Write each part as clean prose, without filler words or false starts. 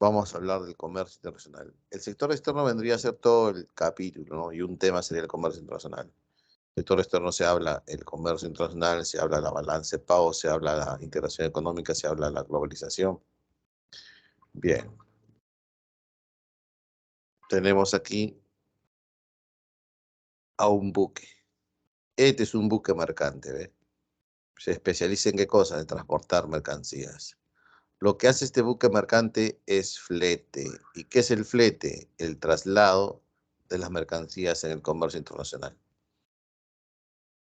vamos a hablar del comercio internacional. El sector externo vendría a ser todo el capítulo, ¿no? Y un tema sería el comercio internacional. El sector externo se habla el comercio internacional, se habla la balance de pago, se habla la integración económica, se habla la globalización. Bien, tenemos aquí a un buque. Este es un buque mercante, ¿ve? Se especializa en qué cosa? En transportar mercancías. Lo que hace este buque mercante es flete. ¿Y qué es el flete? El traslado de las mercancías en el comercio internacional.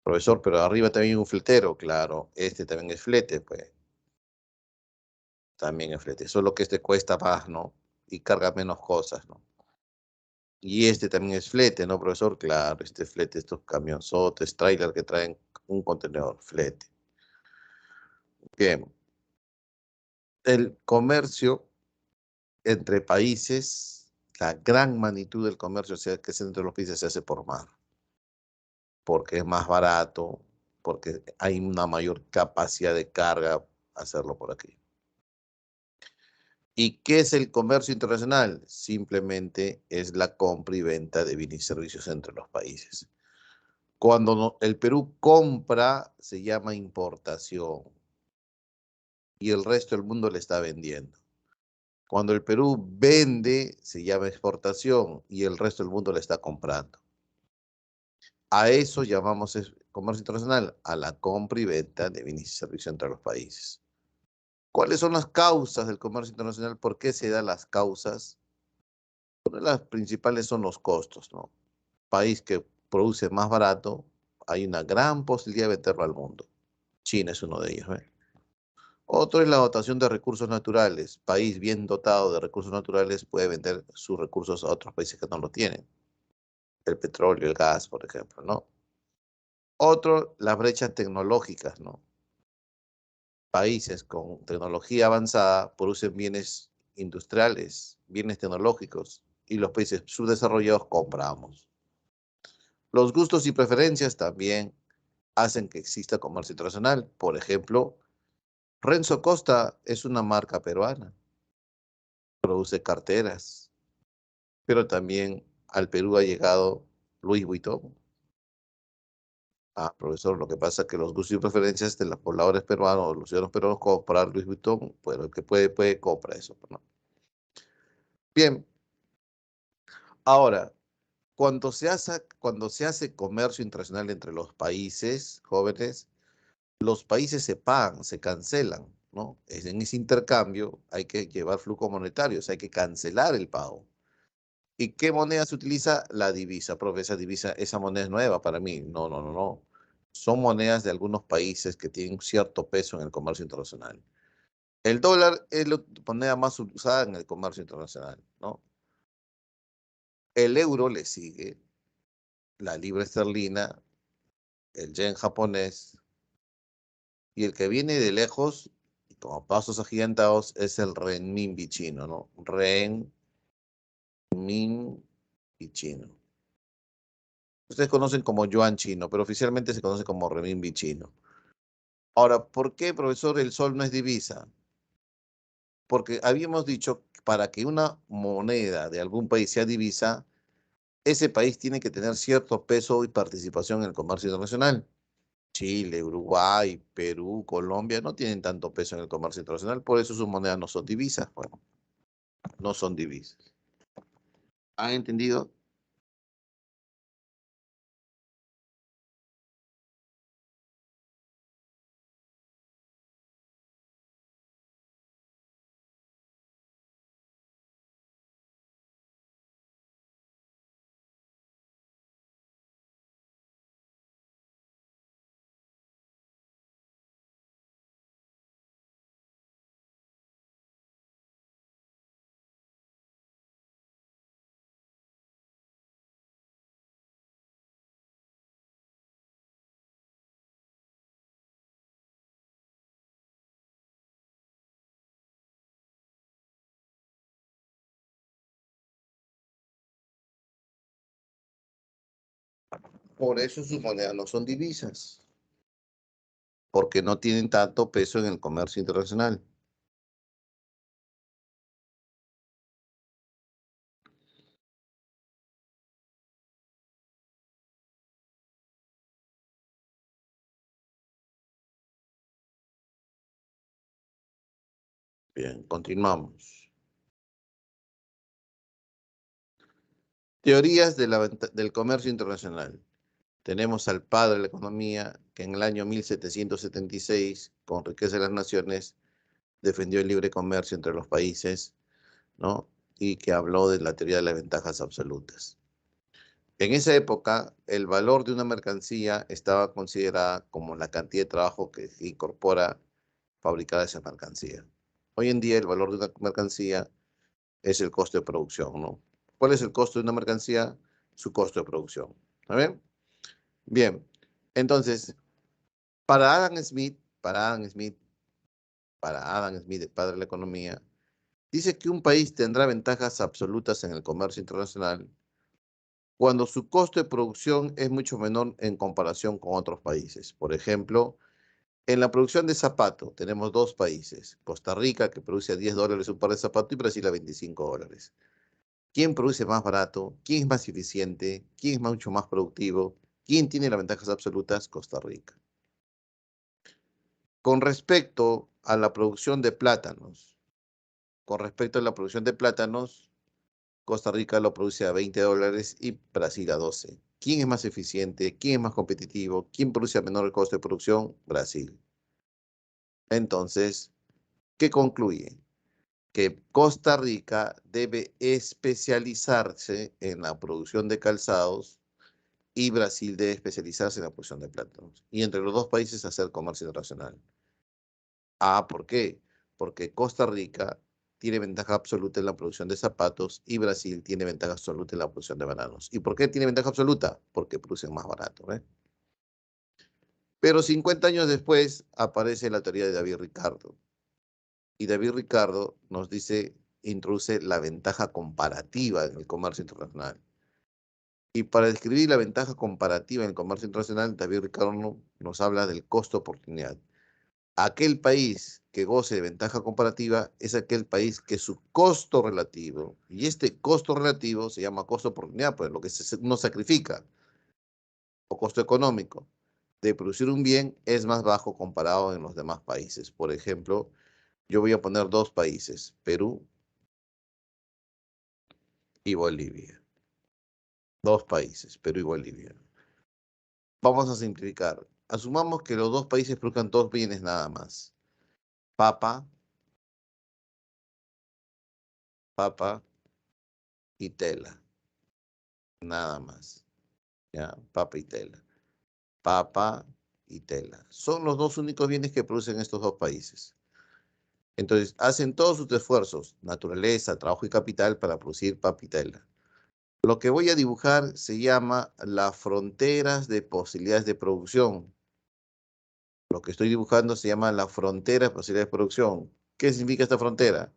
Profesor, pero arriba también hay un fletero, claro. Este también es flete, pues. También es flete. Solo que este cuesta más, ¿no? Y carga menos cosas, ¿no? Y este también es flete, ¿no, profesor? Claro, este flete, estos camionzotes, trailer que traen un contenedor, flete. Bien. El comercio entre países, la gran magnitud del comercio que es entre los países se hace por mar, porque es más barato, porque hay una mayor capacidad de carga hacerlo por aquí. ¿Y qué es el comercio internacional? Simplemente es la compra y venta de bienes y servicios entre los países. Cuando el Perú compra, se llama importación y el resto del mundo le está vendiendo. Cuando el Perú vende, se llama exportación y el resto del mundo le está comprando. A eso llamamos comercio internacional, a la compra y venta de bienes y servicios entre los países. ¿Cuáles son las causas del comercio internacional? ¿Por qué se dan las causas? Una de las principales son los costos, ¿no? País que produce más barato, hay una gran posibilidad de venderlo al mundo. China es uno de ellos, ¿eh? Otro es la dotación de recursos naturales. País bien dotado de recursos naturales puede vender sus recursos a otros países que no lo tienen. El petróleo, el gas, por ejemplo, ¿no? Otro, las brechas tecnológicas, ¿no? Países con tecnología avanzada producen bienes industriales, bienes tecnológicos, y los países subdesarrollados compramos. Los gustos y preferencias también hacen que exista comercio internacional. Por ejemplo, Renzo Costa es una marca peruana, produce carteras, pero también al Perú ha llegado Louis Vuitton. Ah, profesor, lo que pasa es que los gustos y preferencias de los pobladores peruanos, los ciudadanos peruanos, comprar Louis Vuitton, pues el que puede, compra eso, ¿no? Bien, ahora, cuando se hace comercio internacional entre los países, jóvenes, los países se pagan, se cancelan, ¿no? En ese intercambio hay que llevar flujos monetarios, hay que cancelar el pago. ¿Y qué moneda se utiliza? La divisa, profe, esa divisa, esa moneda es nueva para mí. No, no, no, no. Son monedas de algunos países que tienen cierto peso en el comercio internacional. El dólar es la moneda más usada en el comercio internacional, ¿no? El euro le sigue, la libra esterlina, el yen japonés, y el que viene de lejos, y como pasos agigantados, es el renminbi chino, ¿no? Renminbi chino. Ustedes conocen como yuan chino, pero oficialmente se conoce como renminbi chino. Ahora, ¿por qué, profesor, el sol no es divisa? Porque habíamos dicho que para que una moneda de algún país sea divisa, ese país tiene que tener cierto peso y participación en el comercio internacional. Chile, Uruguay, Perú, Colombia no tienen tanto peso en el comercio internacional, por eso sus monedas no son divisas. Bueno, no son divisas. ¿Han entendido? Por eso sus monedas no son divisas, porque no tienen tanto peso en el comercio internacional. Bien, continuamos. Teorías del comercio internacional. Tenemos al padre de la economía que en el año 1776, con Riqueza de las Naciones, defendió el libre comercio entre los países, ¿no? Y que habló de la teoría de las ventajas absolutas. En esa época, el valor de una mercancía estaba considerada como la cantidad de trabajo que incorpora fabricar esa mercancía. Hoy en día, el valor de una mercancía es el costo de producción, ¿no? ¿Cuál es el costo de una mercancía? Su costo de producción. ¿Está bien? Bien. Entonces, para Adam Smith, el padre de la economía, dice que un país tendrá ventajas absolutas en el comercio internacional cuando su costo de producción es mucho menor en comparación con otros países. Por ejemplo, en la producción de zapatos tenemos dos países, Costa Rica, que produce a $10 un par de zapatos, y Brasil a $25. ¿Quién produce más barato? ¿Quién es más eficiente? ¿Quién es mucho más productivo? ¿Quién tiene las ventajas absolutas? Costa Rica. Con respecto a la producción de plátanos, Costa Rica lo produce a $20 y Brasil a 12. ¿Quién es más eficiente? ¿Quién es más competitivo? ¿Quién produce a menor costo de producción? Brasil. Entonces, ¿qué concluye? Que Costa Rica debe especializarse en la producción de calzados y Brasil debe especializarse en la producción de plátanos. Y entre los dos países hacer comercio internacional. Ah, ¿por qué? Porque Costa Rica tiene ventaja absoluta en la producción de zapatos y Brasil tiene ventaja absoluta en la producción de bananos. ¿Y por qué tiene ventaja absoluta? Porque producen más barato, ¿eh? Pero 50 años después aparece la teoría de David Ricardo. Y David Ricardo nos dice, introduce la ventaja comparativa en el comercio internacional. Y para describir la ventaja comparativa en el comercio internacional, David Ricardo nos habla del costo-oportunidad. Aquel país que goce de ventaja comparativa es aquel país que su costo relativo, y este costo relativo se llama costo-oportunidad, pues lo que uno sacrifica, o costo económico, de producir un bien es más bajo comparado en los demás países. Por ejemplo, yo voy a poner dos países, Perú y Bolivia. Dos países, Perú y Bolivia. Vamos a simplificar. Asumamos que los dos países produzcan dos bienes nada más. Papa, papa y tela. Nada más. ¿Ya? Papa y tela. Papa y tela. Son los dos únicos bienes que producen estos dos países. Entonces, hacen todos sus esfuerzos, naturaleza, trabajo y capital, para producir papa y tela. Lo que voy a dibujar se llama las fronteras de posibilidades de producción. Lo que estoy dibujando se llama la frontera de posibilidades de producción. ¿Qué significa esta frontera?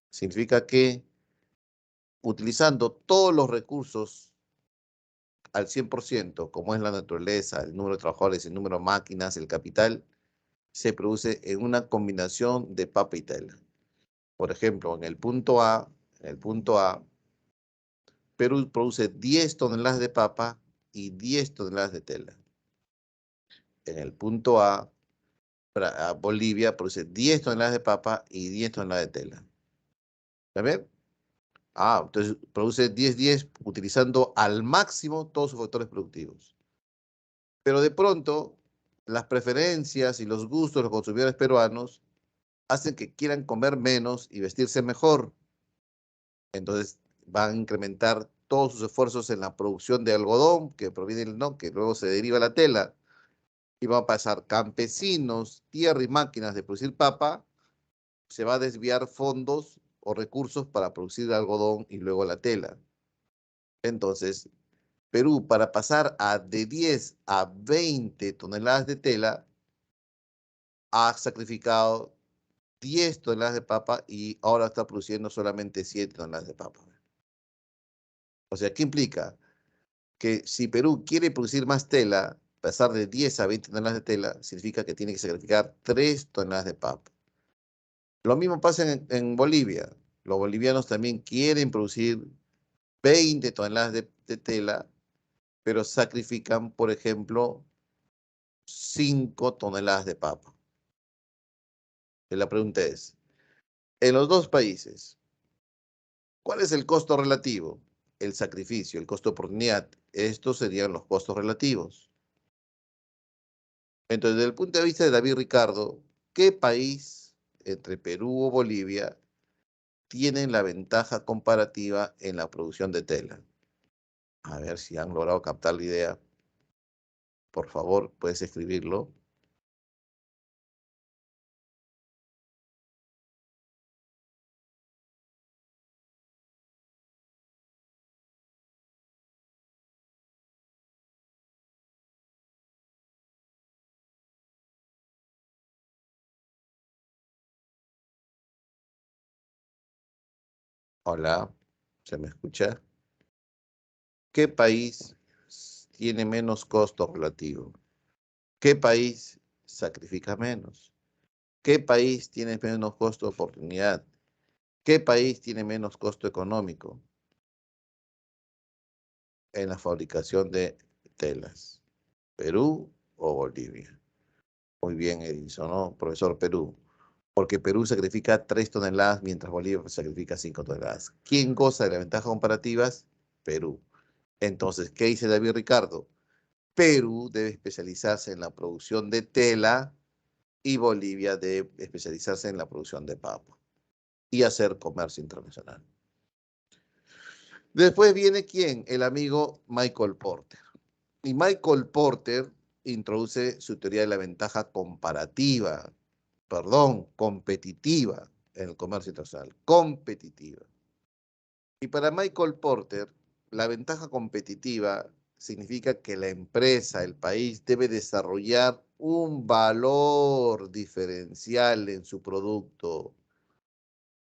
Significa que utilizando todos los recursos al 100%, como es la naturaleza, el número de trabajadores, el número de máquinas, el capital, se produce en una combinación de papa y tela. Por ejemplo, en el punto A, Perú produce 10 toneladas de papa y 10 toneladas de tela. En el punto A, Bolivia produce 10 toneladas de papa y 10 toneladas de tela. ¿Está bien? Ah, entonces produce 10-10 utilizando al máximo todos sus factores productivos. Pero de pronto, las preferencias y los gustos de los consumidores peruanos hacen que quieran comer menos y vestirse mejor. Entonces van a incrementar todos sus esfuerzos en la producción de algodón, que proviene del no, que luego se deriva a la tela, y va a pasar campesinos, tierra y máquinas de producir papa, se va a desviar fondos o recursos para producir el algodón y luego la tela. Entonces, Perú, para pasar de 10 a 20 toneladas de tela, ha sacrificado 10 toneladas de papa y ahora está produciendo solamente 7 toneladas de papa. O sea, ¿qué implica? Que si Perú quiere producir más tela, pasar de 10 a 20 toneladas de tela, significa que tiene que sacrificar 3 toneladas de papa. Lo mismo pasa en Bolivia. Los bolivianos también quieren producir 20 toneladas de tela, pero sacrifican, por ejemplo, 5 toneladas de papa. Y la pregunta es, En los dos países, ¿cuál es el costo relativo? El sacrificio, el costo de oportunidad. Estos serían los costos relativos. Entonces, desde el punto de vista de David Ricardo, ¿qué país entre Perú o Bolivia tienen la ventaja comparativa en la producción de tela? A ver si han logrado captar la idea. Por favor, puedes escribirlo. Hola, ¿se me escucha? ¿Qué país tiene menos costo relativo? ¿Qué país sacrifica menos? ¿Qué país tiene menos costo de oportunidad? ¿Qué país tiene menos costo económico en la fabricación de telas? ¿Perú o Bolivia? Muy bien, Edison, ¿no? Profesor, Perú. Porque Perú sacrifica 3 toneladas mientras Bolivia sacrifica 5 toneladas. ¿Quién goza de las ventajas comparativas? Perú. Entonces, ¿qué dice David Ricardo? Perú debe especializarse en la producción de tela y Bolivia debe especializarse en la producción de papa y hacer comercio internacional. Después viene ¿quién? El amigo Michael Porter. Y Michael Porter introduce su teoría de la ventaja comparativa, perdón, competitiva en el comercio internacional, competitiva. Y para Michael Porter, la ventaja competitiva significa que la empresa, el país, debe desarrollar un valor diferencial en su producto,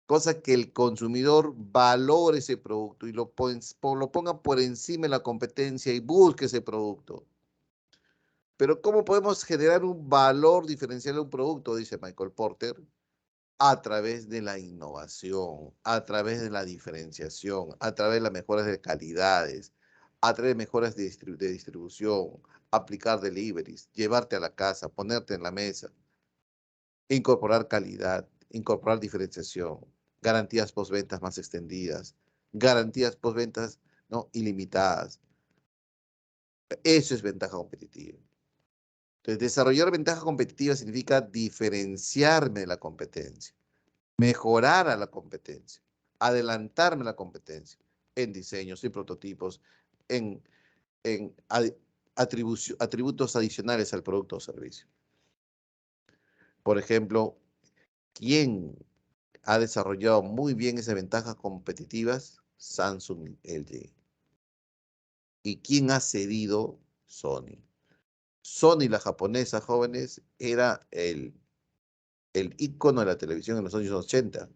cosa que el consumidor valore ese producto y lo ponga por encima de la competencia y busque ese producto. Pero ¿cómo podemos generar un valor diferencial en un producto? Dice Michael Porter. A través de la innovación, a través de la diferenciación, a través de las mejoras de calidades, a través de mejoras de distribución, aplicar deliveries, llevarte a la casa, ponerte en la mesa, incorporar calidad, incorporar diferenciación, garantías postventas más extendidas, garantías postventas no ilimitadas. Eso es ventaja competitiva. Entonces, desarrollar ventaja competitiva significa diferenciarme de la competencia, mejorar a la competencia, adelantarme a la competencia en diseños, en prototipos, en, en atributos adicionales al producto o servicio. Por ejemplo, ¿quién ha desarrollado muy bien esas ventajas competitivas? Samsung y LG. ¿Y quién ha cedido? Sony. Sony, la japonesa, jóvenes, era el ícono de la televisión en los años 80.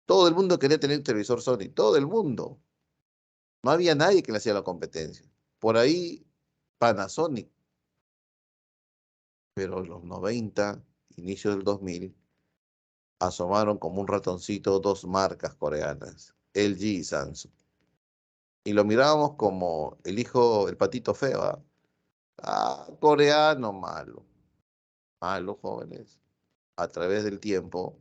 Todo el mundo quería tener un televisor Sony, todo el mundo. No había nadie que le hacía la competencia. Por ahí Panasonic, pero en los 90, inicio del 2000, asomaron como un ratoncito dos marcas coreanas, LG y Samsung. Y lo mirábamos como el hijo, el patito feo. ¿Ah? Coreano malo. Malo, jóvenes. A través del tiempo,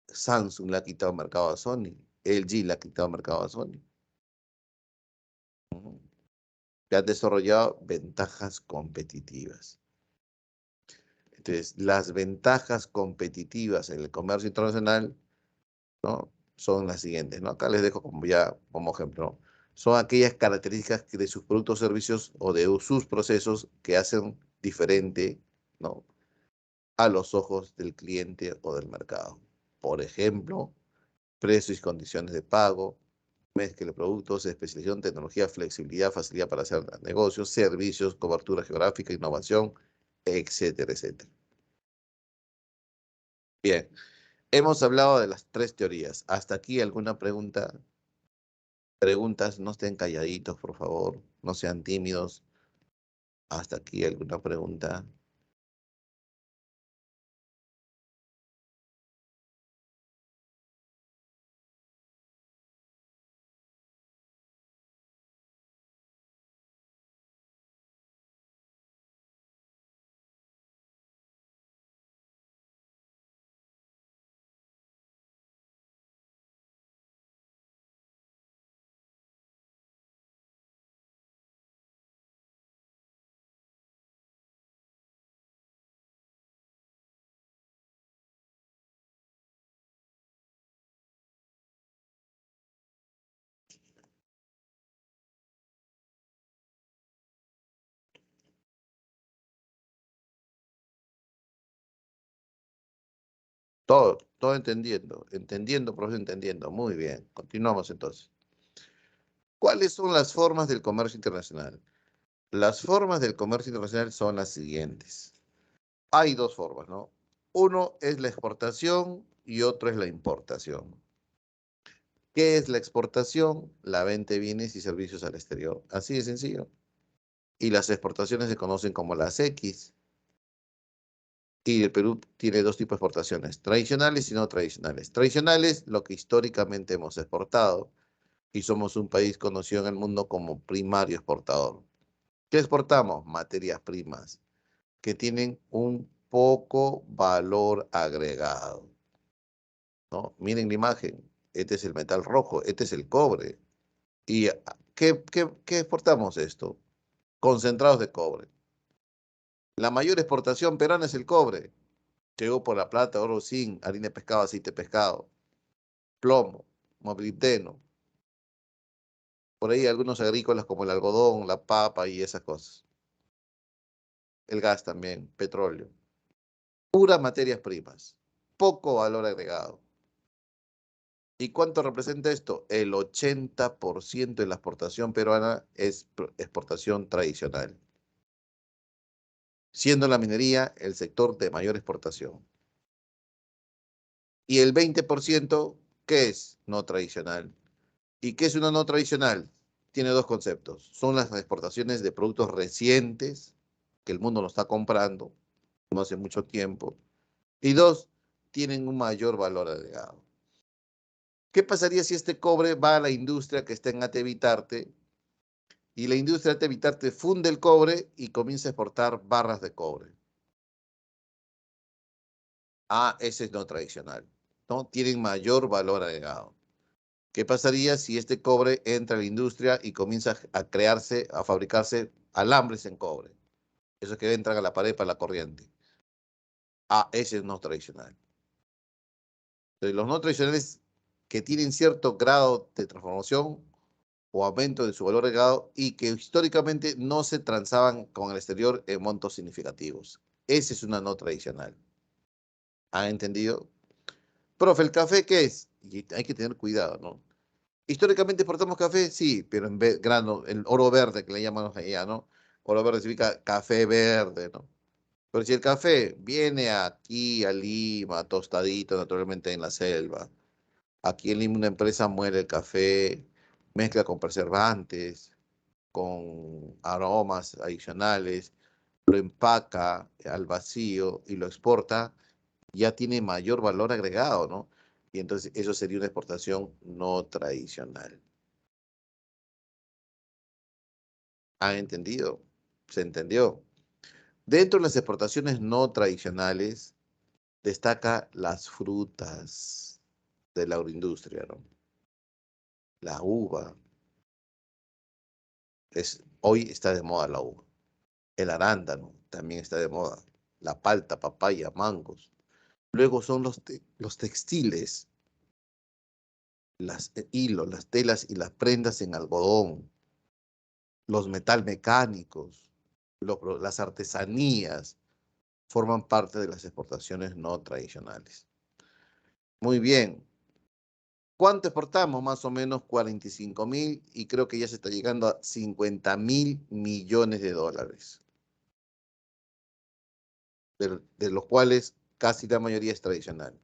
Samsung le ha quitado mercado a Sony. LG le ha quitado mercado a Sony. Que ha desarrollado ventajas competitivas. Entonces, las ventajas competitivas en el comercio internacional, ¿no? Son las siguientes, ¿no? Acá les dejo como ya como ejemplo, ¿no? Son aquellas características de sus productos o servicios o de sus procesos que hacen diferente, ¿no? A los ojos del cliente o del mercado. Por ejemplo, precios y condiciones de pago, mezcla de productos, especialización, tecnología, flexibilidad, facilidad para hacer negocios, servicios, cobertura geográfica, innovación, etcétera, etcétera. Bien, hemos hablado de las tres teorías. ¿Hasta aquí alguna pregunta? Preguntas, no estén calladitos, por favor, no sean tímidos. ¿Hasta aquí alguna pregunta? Todo entendiendo, profesor, entendiendo. Muy bien, continuamos entonces. ¿Cuáles son las formas del comercio internacional? Las formas del comercio internacional son las siguientes. Hay dos formas, ¿no? Uno es la exportación y otro es la importación. ¿Qué es la exportación? La venta de bienes y servicios al exterior. Así de sencillo. Y las exportaciones se conocen como las X. Y el Perú tiene dos tipos de exportaciones, tradicionales y no tradicionales. Tradicionales, lo que históricamente hemos exportado, y somos un país conocido en el mundo como primario exportador. ¿Qué exportamos? Materias primas, que tienen un poco valor agregado, ¿no? Miren la imagen, este es el metal rojo, este es el cobre. ¿Y qué exportamos esto? Concentrados de cobre. La mayor exportación peruana es el cobre. Llegó por la plata, oro, zinc, harina de pescado, aceite de pescado, plomo, molibdeno. Por ahí algunos agrícolas como el algodón, la papa y esas cosas. El gas también, petróleo. Puras materias primas. Poco valor agregado. ¿Y cuánto representa esto? El 80% de la exportación peruana es exportación tradicional, siendo la minería el sector de mayor exportación. Y el 20%, ¿qué es no tradicional? ¿Y qué es una no tradicional? Tiene dos conceptos. Son las exportaciones de productos recientes, que el mundo no está comprando, no hace mucho tiempo. Y dos, tienen un mayor valor agregado. ¿Qué pasaría si este cobre va a la industria que está en Atevitarte y la industria de Atevitarte funde el cobre y comienza a exportar barras de cobre? Ah, ese es no tradicional, ¿no? Tienen mayor valor agregado. ¿Qué pasaría si este cobre entra a la industria y comienza a crearse, a fabricarse alambres en cobre? Esos que entran a la pared para la corriente. Ah, ese es no tradicional. Entonces, los no tradicionales que tienen cierto grado de transformación o aumento de su valor agregado y que históricamente no se transaban con el exterior en montos significativos. Ese es una no tradicional. ¿Han entendido? Profe, ¿el café qué es? Y hay que tener cuidado, ¿no? Históricamente exportamos café, sí, pero en grano, el oro verde que le llamamos allá, ¿no? Oro verde significa café verde, ¿no? Pero si el café viene aquí a Lima, tostadito naturalmente en la selva, aquí en Lima una empresa muele el café, mezcla con preservantes, con aromas adicionales, lo empaca al vacío y lo exporta, ya tiene mayor valor agregado, ¿no? Y entonces eso sería una exportación no tradicional. ¿Han entendido? ¿Se entendió? Dentro de las exportaciones no tradicionales, destaca las frutas de la agroindustria, ¿no? La uva, hoy está de moda la uva. El arándano también está de moda. La palta, papaya, mangos. Luego son los textiles, los hilos, las telas y las prendas en algodón, los metalmecánicos, las artesanías forman parte de las exportaciones no tradicionales. Muy bien. ¿Cuánto exportamos? Más o menos 45.000 y creo que ya se está llegando a 50.000 millones de dólares, de los cuales casi la mayoría es tradicional,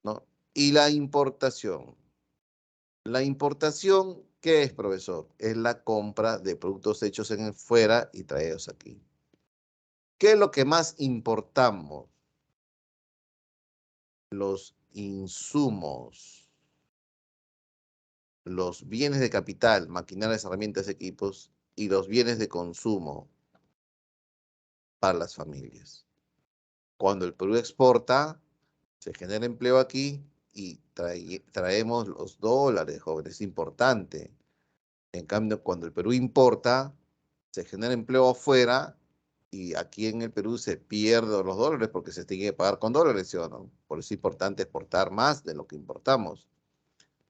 ¿no? Y la importación. La importación, ¿qué es, profesor? Es la compra de productos hechos en fuera y traídos aquí. ¿Qué es lo que más importamos? Los insumos, los bienes de capital, maquinarias, herramientas, equipos y los bienes de consumo para las familias. Cuando el Perú exporta, se genera empleo aquí y traemos los dólares, jóvenes, es importante. En cambio, cuando el Perú importa, se genera empleo afuera y aquí en el Perú se pierden los dólares porque se tiene que pagar con dólares, ¿sí o no? Por eso es importante exportar más de lo que importamos.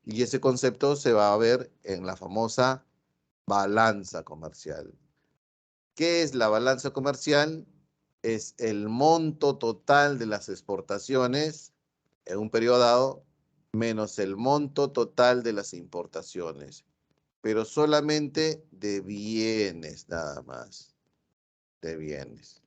Y ese concepto se va a ver en la famosa balanza comercial. ¿Qué es la balanza comercial? Es el monto total de las exportaciones en un periodo dado, menos el monto total de las importaciones, pero solamente de bienes nada más, de bienes.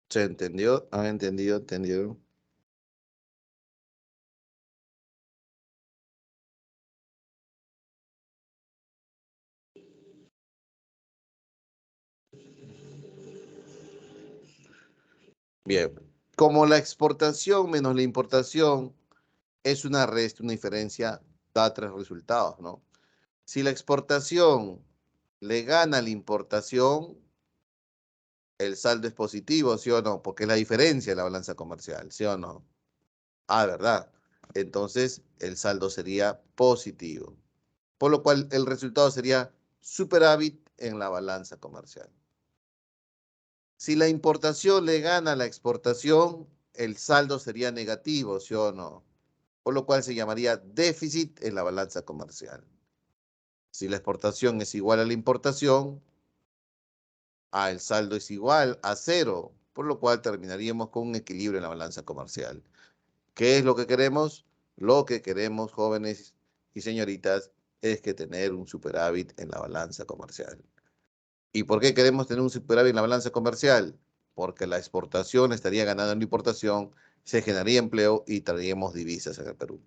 ¿Se entendió? ¿Han entendido? ¿Entendido? Bien. Como la exportación menos la importación es una resta, una diferencia, da tres resultados, ¿no? Si la exportación le gana a la importación, el saldo es positivo, ¿sí o no? Porque es la diferencia en la balanza comercial, ¿sí o no? Ah, ¿verdad? Entonces el saldo sería positivo, por lo cual el resultado sería superávit en la balanza comercial. Si la importación le gana a la exportación, el saldo sería negativo, ¿sí o no? Por lo cual se llamaría déficit en la balanza comercial. Si la exportación es igual a la importación, el saldo es igual a cero, por lo cual terminaríamos con un equilibrio en la balanza comercial. ¿Qué es lo que queremos? Lo que queremos, jóvenes y señoritas, es que tener un superávit en la balanza comercial. ¿Y por qué queremos tener un superávit en la balanza comercial? Porque la exportación estaría ganando en la importación, se generaría empleo y traeríamos divisas en el Perú.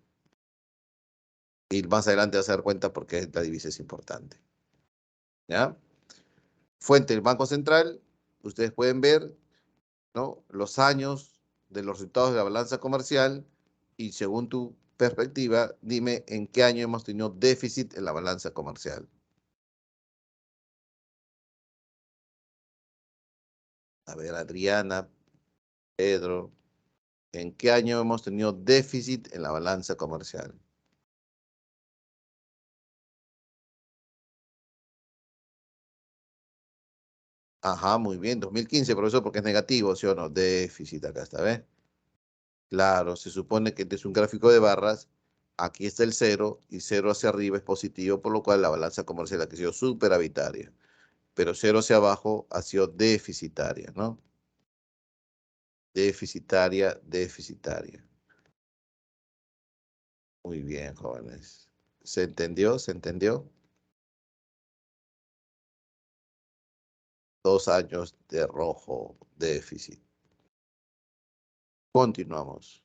Y más adelante vas a dar cuenta por qué la divisa es importante. ¿Ya? Fuente del Banco Central, ustedes pueden ver, ¿no?, los años de los resultados de la balanza comercial y según tu perspectiva, dime en qué año hemos tenido déficit en la balanza comercial. A ver, Adriana, Pedro, ¿en qué año hemos tenido déficit en la balanza comercial? Ajá, muy bien, 2015, profesor, porque es negativo, ¿sí o no? Déficit, acá está, ¿ves? Claro, se supone que este es un gráfico de barras, aquí está el cero y cero hacia arriba es positivo, por lo cual la balanza comercial ha sido superavitaria, pero cero hacia abajo ha sido deficitaria, ¿no? Deficitaria, deficitaria. Muy bien, jóvenes. ¿Se entendió? ¿Se entendió? 2 años de rojo déficit. Continuamos.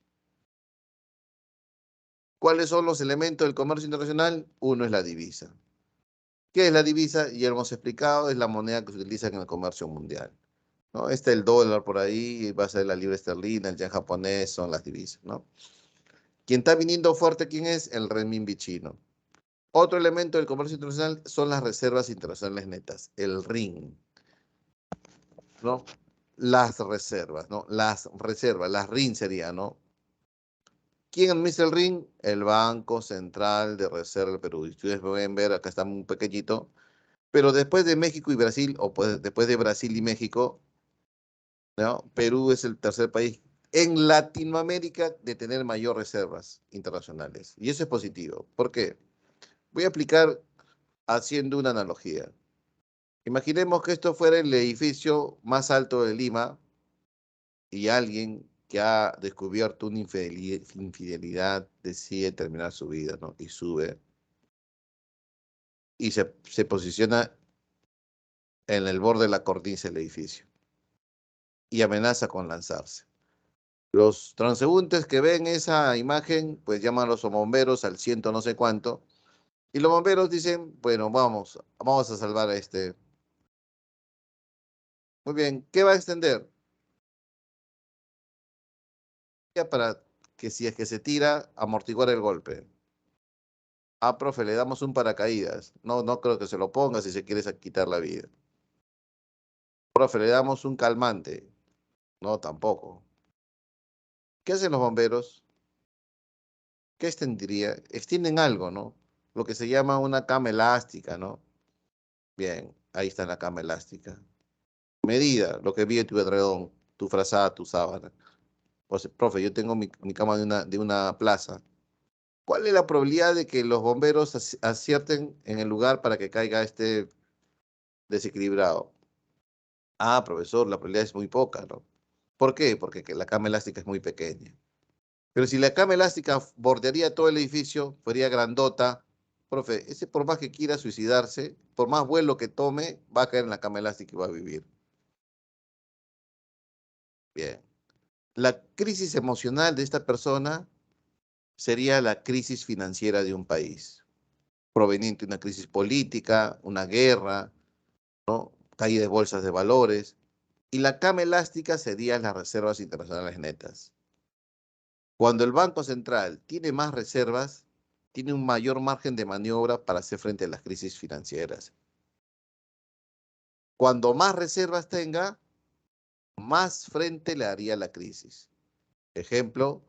¿Cuáles son los elementos del comercio internacional? Uno es la divisa. ¿Qué es la divisa? Ya lo hemos explicado, es la moneda que se utiliza en el comercio mundial, ¿no? Está el dólar por ahí, va a ser la libra esterlina, el yen japonés, son las divisas, ¿no? Quien está viniendo fuerte, ¿quién es? El renminbi chino. Otro elemento del comercio internacional son las reservas internacionales netas, el RIN, ¿no? Las reservas, ¿no? Las reservas, las RIN sería, ¿no? ¿Quién administra el RIN? El Banco Central de Reserva del Perú. Y ustedes pueden ver, acá está muy pequeñito, pero después de México y Brasil, o pues después de Brasil y México, ¿no?, Perú es el tercer país en Latinoamérica de tener mayor reservas internacionales. Y eso es positivo. ¿Por qué? Voy a explicar haciendo una analogía. Imaginemos que esto fuera el edificio más alto de Lima y alguien que ha descubierto una infidelidad decide terminar su vida, ¿no? Y sube y se posiciona en el borde de la cornisa del edificio y amenaza con lanzarse. Los transeúntes que ven esa imagen, pues llaman a los bomberos al ciento no sé cuánto, y los bomberos dicen, bueno, vamos a salvar a este. Muy bien, ¿qué va a extender? Ya para que si es que se tira, amortiguar el golpe. Ah, profe, le damos un paracaídas. No, no creo que se lo ponga si se quiere quitar la vida. Profe, le damos un calmante. No, tampoco. ¿Qué hacen los bomberos? ¿Qué extendería? Extienden algo, ¿no? Lo que se llama una cama elástica, ¿no? Bien, ahí está la cama elástica. Medida, lo que vi tu edredón, tu frazada, tu sábana. Pues, profe, yo tengo mi cama de una plaza. ¿Cuál es la probabilidad de que los bomberos acierten en el lugar para que caiga este desequilibrado? Ah, profesor, la probabilidad es muy poca, ¿no? ¿Por qué? Porque la cama elástica es muy pequeña. Pero si la cama elástica bordearía todo el edificio, fuera grandota, profe, ese por más que quiera suicidarse, por más vuelo que tome, va a caer en la cama elástica y va a vivir. Bien. La crisis emocional de esta persona sería la crisis financiera de un país, proveniente de una crisis política, una guerra, ¿no? Caída de bolsas de valores. Y la cama elástica serían las reservas internacionales netas. Cuando el Banco Central tiene más reservas, tiene un mayor margen de maniobra para hacer frente a las crisis financieras. Cuando más reservas tenga, más frente le haría la crisis. Ejemplo,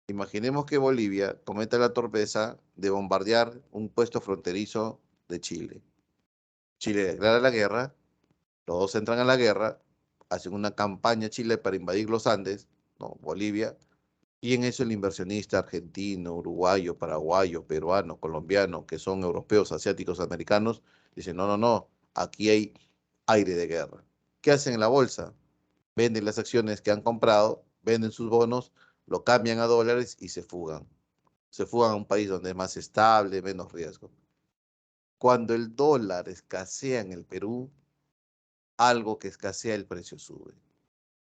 imaginemos que Bolivia cometa la torpeza de bombardear un puesto fronterizo de Chile. Chile declara la guerra, los dos entran a la guerra, hacen una campaña Chile para invadir los Andes, ¿no? Bolivia, y en eso el inversionista argentino, uruguayo, paraguayo, peruano, colombiano, que son europeos, asiáticos, americanos, dicen, no, no, no, aquí hay aire de guerra. ¿Qué hacen en la bolsa? Venden las acciones que han comprado, venden sus bonos, lo cambian a dólares y se fugan. Se fugan a un país donde es más estable, menos riesgo. Cuando el dólar escasea en el Perú, algo que escasea el precio sube.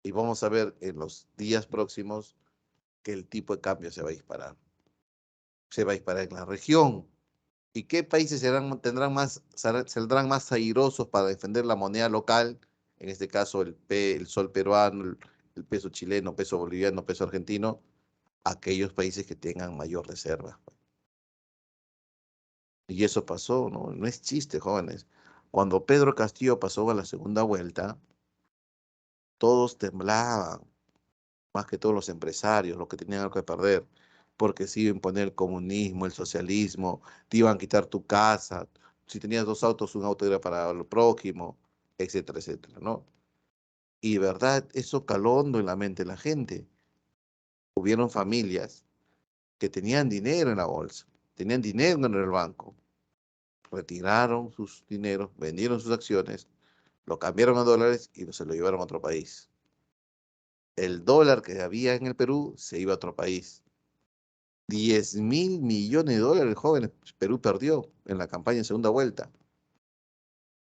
Y vamos a ver en los días próximos que el tipo de cambio se va a disparar. Se va a disparar en la región. ¿Y qué países saldrán más airosos para defender la moneda local? En este caso, el sol peruano, el peso chileno, peso boliviano, peso argentino, aquellos países que tengan mayor reserva. Y eso pasó, ¿no? No es chiste, jóvenes. Cuando Pedro Castillo pasó a la segunda vuelta, todos temblaban, más que todos los empresarios, los que tenían algo que perder, porque se iba a imponer el comunismo, el socialismo, te iban a quitar tu casa, si tenías dos autos, un auto era para lo prójimo, etcétera, etcétera, ¿no? Y verdad, eso caló hondo en la mente de la gente. Hubieron familias que tenían dinero en la bolsa, tenían dinero en el banco, retiraron sus dineros, vendieron sus acciones, lo cambiaron a dólares y se lo llevaron a otro país. El dólar que había en el Perú se iba a otro país. 10.000 millones de dólares, jóvenes, Perú perdió en la campaña en segunda vuelta.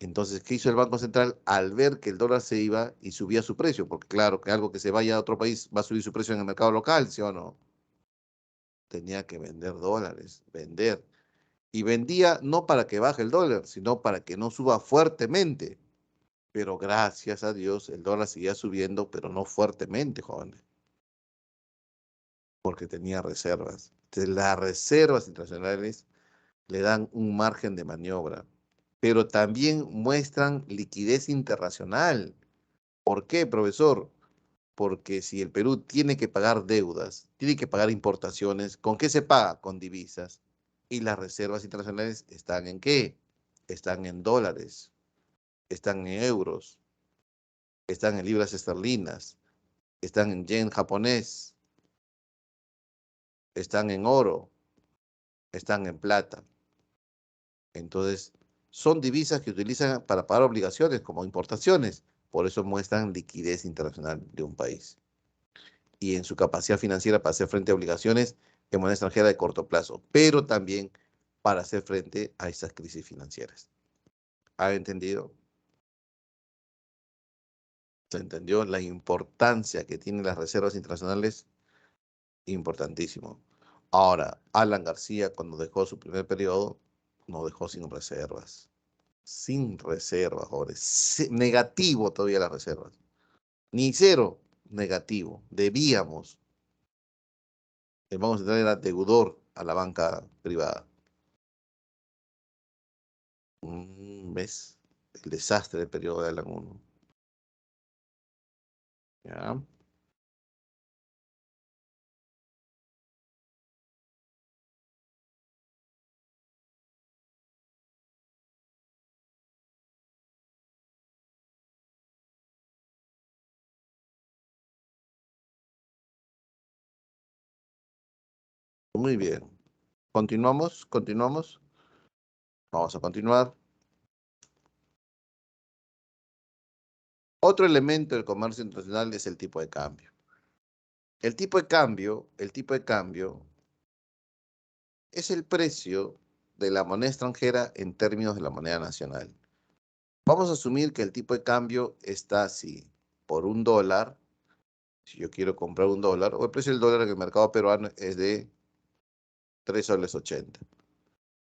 Entonces, ¿qué hizo el Banco Central al ver que el dólar se iba y subía su precio? Porque claro, que algo que se vaya a otro país va a subir su precio en el mercado local, ¿sí o no? Tenía que vender dólares, vender. Y vendía no para que baje el dólar, sino para que no suba fuertemente. Pero gracias a Dios, el dólar seguía subiendo, pero no fuertemente, jóvenes, porque tenía reservas. Entonces, las reservas internacionales le dan un margen de maniobra, pero también muestran liquidez internacional. ¿Por qué, profesor? Porque si el Perú tiene que pagar deudas, tiene que pagar importaciones, ¿con qué se paga? Con divisas. Y las reservas internacionales están ¿en qué? Están en dólares, están en euros, están en libras esterlinas, están en yen japonés, están en oro, están en plata. Entonces, son divisas que utilizan para pagar obligaciones como importaciones. Por eso muestran liquidez internacional de un país y en su capacidad financiera para hacer frente a obligaciones en moneda extranjera de corto plazo, pero también para hacer frente a esas crisis financieras. ¿Ha entendido? ¿Se entendió la importancia que tienen las reservas internacionales? Importantísimo. Ahora, Alan García, cuando dejó su primer periodo, nos dejó sin reservas. Sin reservas, jóvenes. Negativo todavía las reservas. Ni cero, negativo. Debíamos. El Banco Central era deudor a la banca privada. ¿Ves? El desastre del periodo de Alan 1. ¿Ya? Muy bien. Continuamos, continuamos. Vamos a continuar. Otro elemento del comercio internacional es el tipo de cambio. El tipo de cambio es el precio de la moneda extranjera en términos de la moneda nacional. Vamos a asumir que el tipo de cambio está así, por $1, si yo quiero comprar $1, o el precio del dólar en el mercado peruano es de 3,80 soles.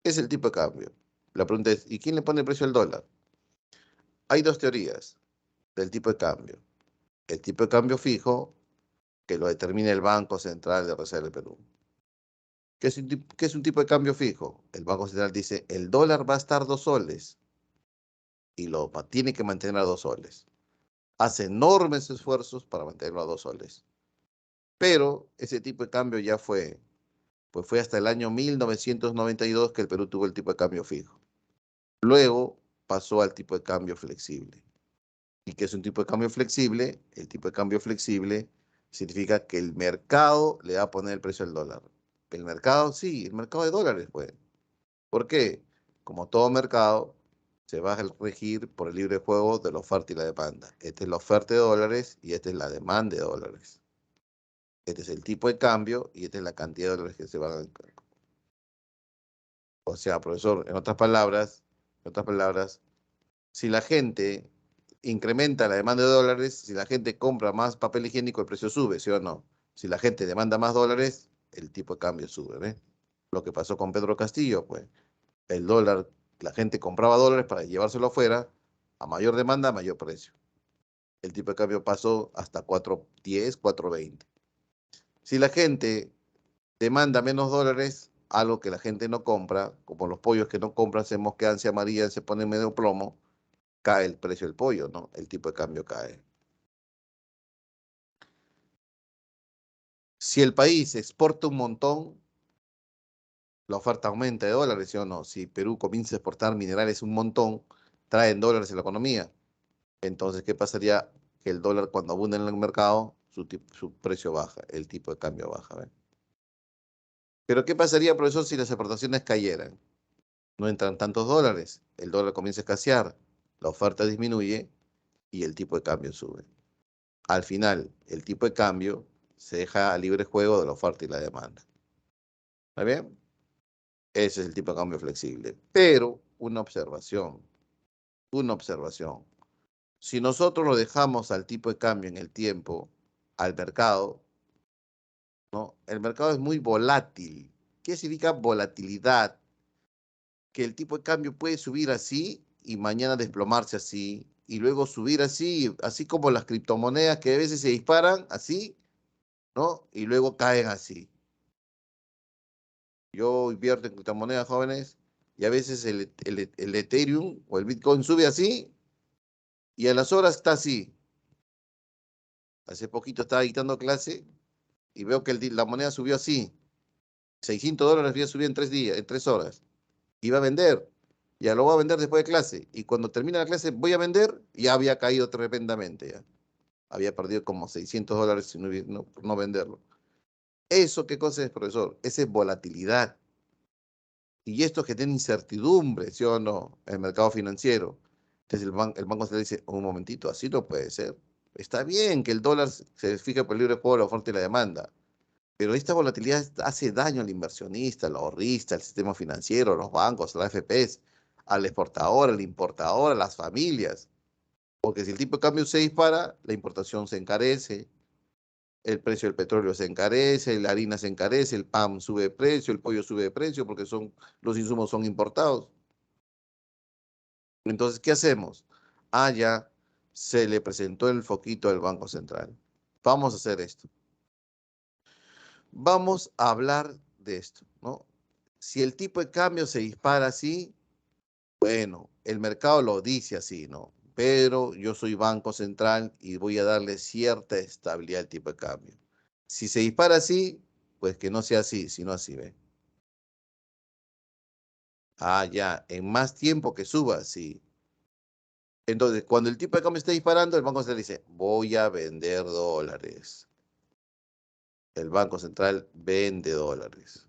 Es el tipo de cambio. La pregunta es, ¿y quién le pone el precio al dólar? Hay dos teorías del tipo de cambio. El tipo de cambio fijo, que lo determina el Banco Central de Reserva del Perú. ¿Qué es un tipo de cambio fijo? El Banco Central dice, el dólar va a estar 2 soles y tiene que mantener a 2 soles. Hace enormes esfuerzos para mantenerlo a 2 soles. Pero ese tipo de cambio ya pues fue hasta el año 1992 que el Perú tuvo el tipo de cambio fijo. Luego pasó al tipo de cambio flexible. ¿Y qué es un tipo de cambio flexible? El tipo de cambio flexible significa que el mercado le va a poner el precio del dólar. El mercado, sí, el mercado de dólares, pues. ¿Por qué? Como todo mercado, se va a regir por el libre juego de la oferta y la demanda. Esta es la oferta de dólares y esta es la demanda de dólares. Este es el tipo de cambio y esta es la cantidad de dólares que se van a... O sea, profesor, en otras palabras, si la gente incrementa la demanda de dólares, si la gente compra más papel higiénico, el precio sube, ¿sí o no? Si la gente demanda más dólares, el tipo de cambio sube, ¿ves? Lo que pasó con Pedro Castillo, pues, el dólar, la gente compraba dólares para llevárselo afuera, a mayor demanda, a mayor precio. El tipo de cambio pasó hasta 4.10, 4.20. Si la gente demanda menos dólares, algo que la gente no compra, como los pollos que no compran se mosquean, se amarillan, se ponen medio plomo, cae el precio del pollo, ¿no? El tipo de cambio cae. Si el país exporta un montón, la oferta aumenta de dólares, ¿sí o no? Si Perú comienza a exportar minerales un montón, traen dólares en la economía. Entonces, ¿qué pasaría? Que el dólar cuando abunda en el mercado, su precio baja, el tipo de cambio baja, ¿ven? Pero ¿qué pasaría, profesor, si las exportaciones cayeran? No entran tantos dólares, el dólar comienza a escasear, la oferta disminuye y el tipo de cambio sube. Al final, el tipo de cambio se deja a libre juego de la oferta y la demanda. ¿Está bien? Ese es el tipo de cambio flexible. Pero una observación. Si nosotros lo dejamos al tipo de cambio en el tiempo, al mercado, ¿no? El mercado es muy volátil. ¿Qué significa volatilidad? Que el tipo de cambio puede subir así y mañana desplomarse así, y luego subir así, así como las criptomonedas que a veces se disparan así, ¿no? Y luego caen así. Yo invierto en criptomonedas jóvenes y a veces el Ethereum o el Bitcoin sube así y a las horas está así. Hace poquito estaba dictando clase y veo que la moneda subió así. $600 había subido en 3 días, en 3 horas. Iba a vender. Ya lo voy a vender después de clase. Y cuando termina la clase voy a vender, ya había caído tremendamente. Ya. Había perdido como $600 si por no venderlo. ¿Eso qué cosa es, profesor? Esa es volatilidad. Y esto que tiene incertidumbre, ¿sí o no? En el mercado financiero. Entonces el banco se le dice, un momentito, así no puede ser. Está bien que el dólar se fije por el libre juego de la oferta y la demanda, pero esta volatilidad hace daño al inversionista, al ahorrista, al sistema financiero, a los bancos, a las AFPs, al exportador, al importador, a las familias. Porque si el tipo de cambio se dispara, la importación se encarece, el precio del petróleo se encarece, la harina se encarece, el pan sube de precio, el pollo sube de precio porque los insumos son importados. Entonces, ¿qué hacemos? Ya se le presentó el foquito del Banco Central. Vamos a hacer esto. Vamos a hablar de esto, ¿no? Si el tipo de cambio se dispara así, bueno, el mercado lo dice así, ¿no? Pero yo soy Banco Central y voy a darle cierta estabilidad al tipo de cambio. Si se dispara así, pues que no sea así, sino así, ¿ve? Ya, en más tiempo que suba, sí. Entonces, cuando el tipo de cambio esté disparando, el Banco Central dice, voy a vender dólares. El Banco Central vende dólares.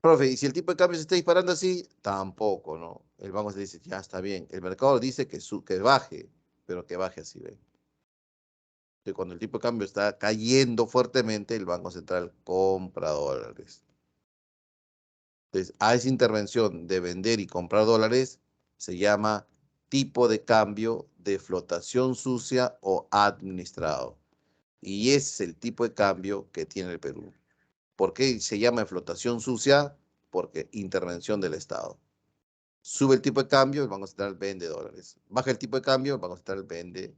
Profe, y si el tipo de cambio se está disparando así, tampoco, ¿no? El banco se dice, ya está bien. El mercado dice que baje, pero que baje así, ¿ve? Que cuando el tipo de cambio está cayendo fuertemente, el Banco Central compra dólares. Entonces, a esa intervención de vender y comprar dólares se llama tipo de cambio de flotación sucia o administrado. Y ese es el tipo de cambio que tiene el Perú. ¿Por qué se llama flotación sucia? Porque intervención del Estado. Sube el tipo de cambio, el Banco Central vende dólares. Baja el tipo de cambio, el Banco Central vende,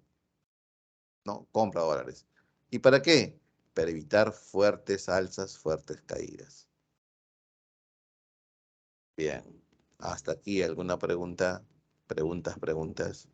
no, compra dólares. ¿Y para qué? Para evitar fuertes alzas, fuertes caídas. Bien. Hasta aquí alguna pregunta, preguntas.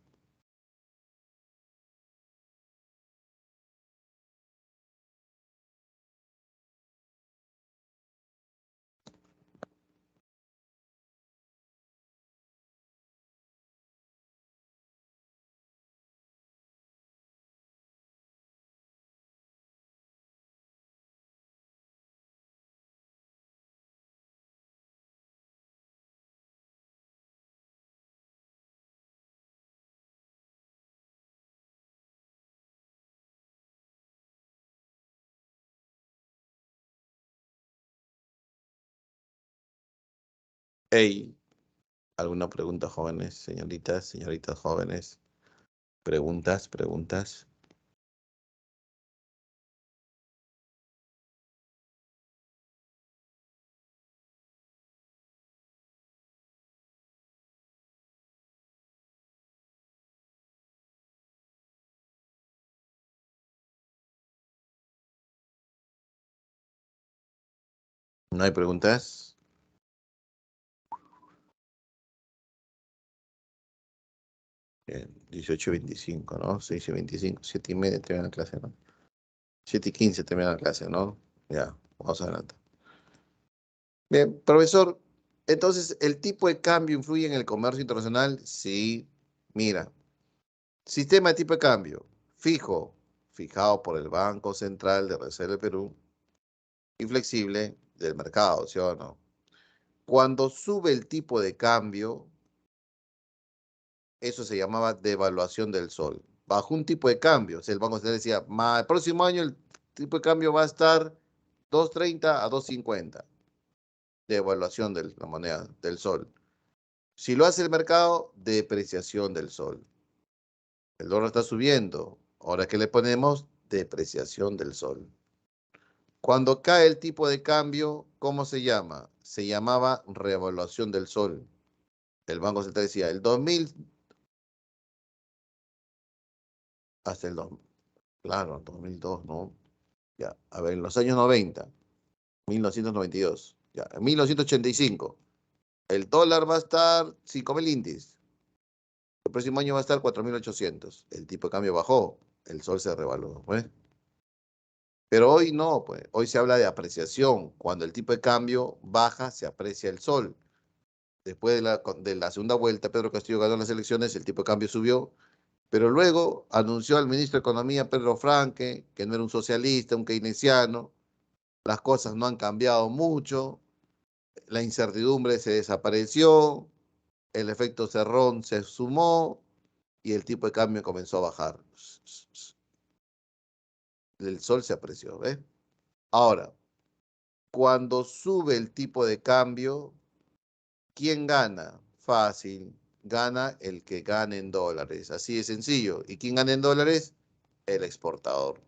Hey, ¿alguna pregunta, jóvenes, señoritas jóvenes? Preguntas. ¿No hay preguntas? Bien, 18:25, ¿no? 6:25, 7:30 termina la clase, ¿no? 7:15 termina la clase, ¿no? Ya, vamos adelante. Bien, profesor, entonces, ¿el tipo de cambio influye en el comercio internacional? Sí. Mira, sistema de tipo de cambio fijo, fijado por el Banco Central de Reserva del Perú, y flexible del mercado, ¿sí o no? Cuando sube el tipo de cambio, eso se llamaba devaluación del sol. Bajo un tipo de cambio, o sea, el Banco Central decía, el próximo año el tipo de cambio va a estar 2.30 a 2.50, devaluación de la moneda del sol. Si lo hace el mercado, depreciación del sol. El dólar está subiendo. Ahora, ¿qué le ponemos? Depreciación del sol. Cuando cae el tipo de cambio, ¿cómo se llama? Se llamaba revaluación del sol. El Banco Central decía, el 2000 hasta el 2000, claro, 2002, ¿no? Ya, a ver, en los años 90, 1992, ya, en 1985, el dólar va a estar 5.000 indies. El próximo año va a estar 4.800. El tipo de cambio bajó, el sol se revaluó, ¿pues? Pero hoy no, pues. Hoy se habla de apreciación. Cuando el tipo de cambio baja, se aprecia el sol. Después de la segunda vuelta, Pedro Castillo ganó las elecciones, el tipo de cambio subió, pero luego anunció al ministro de Economía, Pedro Franque, que no era un socialista, un keynesiano. Las cosas no han cambiado mucho, la incertidumbre se desapareció, el efecto Cerrón se sumó y el tipo de cambio comenzó a bajar. El sol se apreció, ¿ves? Ahora, cuando sube el tipo de cambio, ¿quién gana? Fácil, gana el que gane en dólares, así de sencillo. ¿Y quién gana en dólares? El exportador.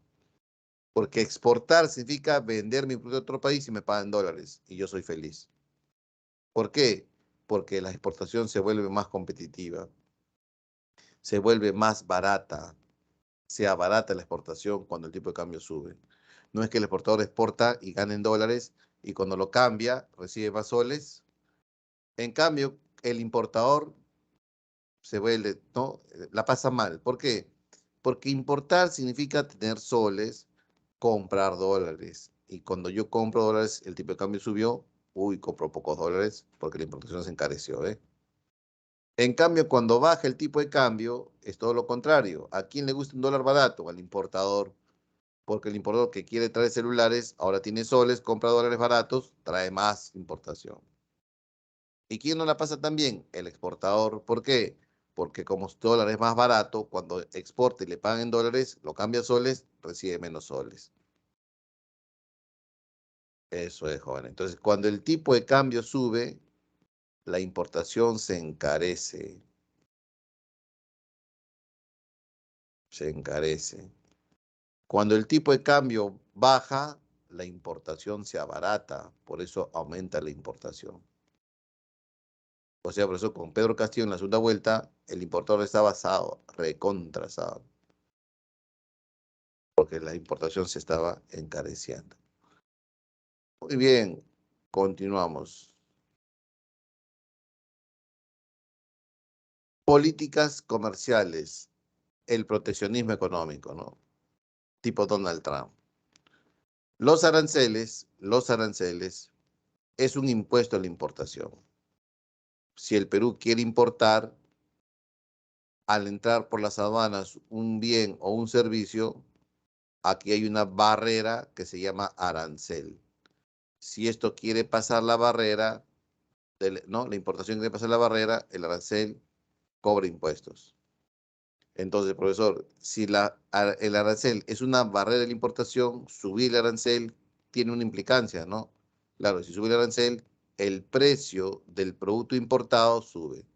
Porque exportar significa vender mi producto a otro país y me pagan dólares y yo soy feliz. ¿Por qué? Porque la exportación se vuelve más competitiva, se vuelve más barata, se abarata la exportación cuando el tipo de cambio sube. No es que el exportador exporta y gane en dólares y cuando lo cambia recibe más soles. En cambio, el importador se vuelve, ¿no? La pasa mal. ¿Por qué? Porque importar significa tener soles, comprar dólares. Y cuando yo compro dólares, el tipo de cambio subió, uy, compro pocos dólares porque la importación se encareció, ¿eh? En cambio, cuando baja el tipo de cambio, es todo lo contrario. ¿A quién le gusta un dólar barato? Al importador. porque el importador que quiere traer celulares ahora tiene soles, compra dólares baratos, trae más importación. ¿Y quién no la pasa tan bien? El exportador. ¿Por qué? Porque como su dólar es más barato, cuando exporta y le pagan en dólares, lo cambia a soles, recibe menos soles. Eso es, joven. Entonces, cuando el tipo de cambio sube, la importación se encarece. Se encarece. Cuando el tipo de cambio baja, la importación se abarata. Por eso aumenta la importación. O sea, por eso con Pedro Castillo en la segunda vuelta, el importador estaba asado, recontra asado, porque la importación se estaba encareciendo. Muy bien, continuamos. Políticas comerciales, el proteccionismo económico, ¿no? Tipo Donald Trump. Los aranceles es un impuesto a la importación. Si el Perú quiere importar, al entrar por las aduanas un bien o un servicio, aquí hay una barrera que se llama arancel. Si esto quiere pasar la barrera, ¿no? La importación quiere pasar la barrera, el arancel cobra impuestos. Entonces, profesor, si el arancel es una barrera de la importación, subir el arancel tiene una implicancia, ¿no? Claro, si sube el arancel, el precio del producto importado sube.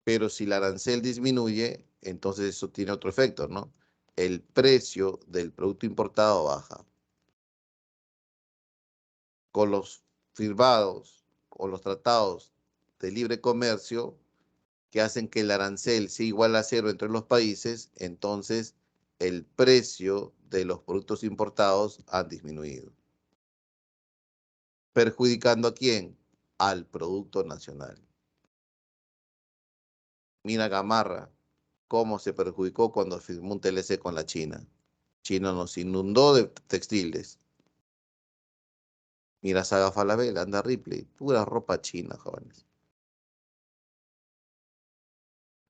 Pero si el arancel disminuye, entonces eso tiene otro efecto, ¿no? El precio del producto importado baja. Con los firmados o los tratados de libre comercio que hacen que el arancel sea igual a cero entre los países, entonces el precio de los productos importados ha disminuido. ¿Perjudicando a quién? Al producto nacional. Mira Gamarra, cómo se perjudicó cuando firmó un TLC con la China. China nos inundó de textiles. Mira Saga Falabella, anda Ripley, pura ropa china, jóvenes.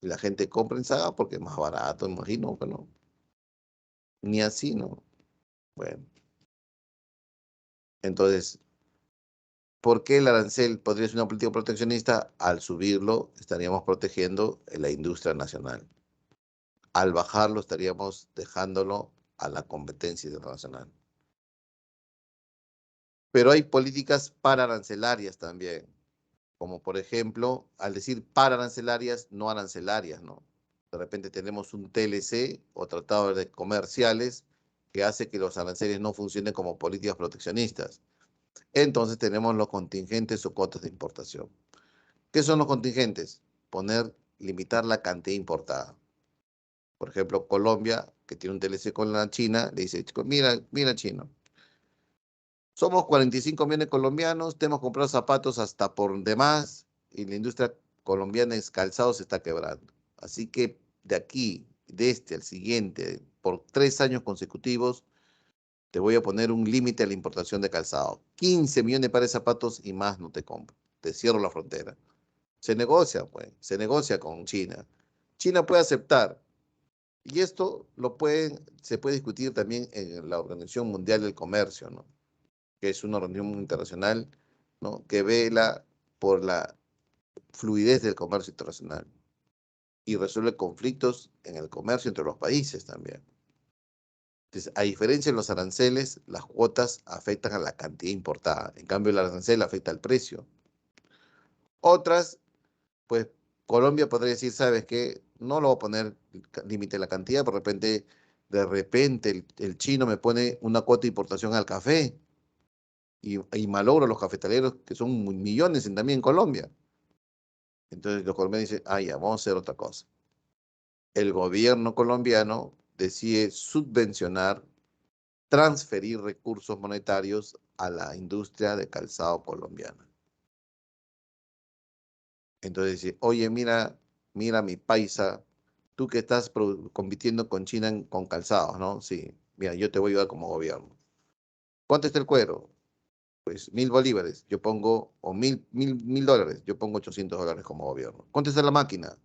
Y la gente compra en Saga porque es más barato, imagino que no. Ni así, ¿no? Bueno, entonces, ¿por qué el arancel podría ser una política proteccionista? Al subirlo, estaríamos protegiendo la industria nacional. Al bajarlo, estaríamos dejándolo a la competencia internacional. Pero hay políticas pararancelarias también, como por ejemplo, al decir pararancelarias, no arancelarias, ¿no? De repente tenemos un TLC o tratado de comerciales que hace que los aranceles no funcionen como políticas proteccionistas. Entonces tenemos los contingentes o cuotas de importación. ¿Qué son los contingentes? Limitar la cantidad importada. Por ejemplo, Colombia, que tiene un TLC con la China, le dice, mira chino, somos 45 millones de colombianos, tenemos que comprar zapatos hasta por demás y la industria colombiana de calzado se está quebrando. Así que de aquí, de este al siguiente, por 3 años consecutivos, te voy a poner un límite a la importación de calzado. 15 millones de pares de zapatos y más no te compro. Te cierro la frontera. Se negocia, pues, se negocia con China. China puede aceptar. Y esto se puede discutir también en la Organización Mundial del Comercio, ¿no? Que es una organización internacional, ¿no? Que vela por la fluidez del comercio internacional y resuelve conflictos en el comercio entre los países también. Entonces, a diferencia de los aranceles, las cuotas afectan a la cantidad importada. En cambio, el arancel afecta al precio. Otras, pues Colombia podría decir, ¿sabes qué? No lo voy a poner límite a la cantidad, de repente el chino me pone una cuota de importación al café y malogro a los cafetaleros, que son millones también en Colombia. Entonces los colombianos dicen, ah, ya, vamos a hacer otra cosa. El gobierno colombiano decide subvencionar, transferir recursos monetarios a la industria de calzado colombiana. Entonces dice, oye, mira mi paisa, tú que estás compitiendo con China con calzados, ¿no? Sí, mira, yo te voy a ayudar como gobierno. ¿Cuánto está el cuero? Pues 1.000 bolívares, yo pongo, o mil dólares, yo pongo $800 como gobierno. ¿Cuánto está la máquina?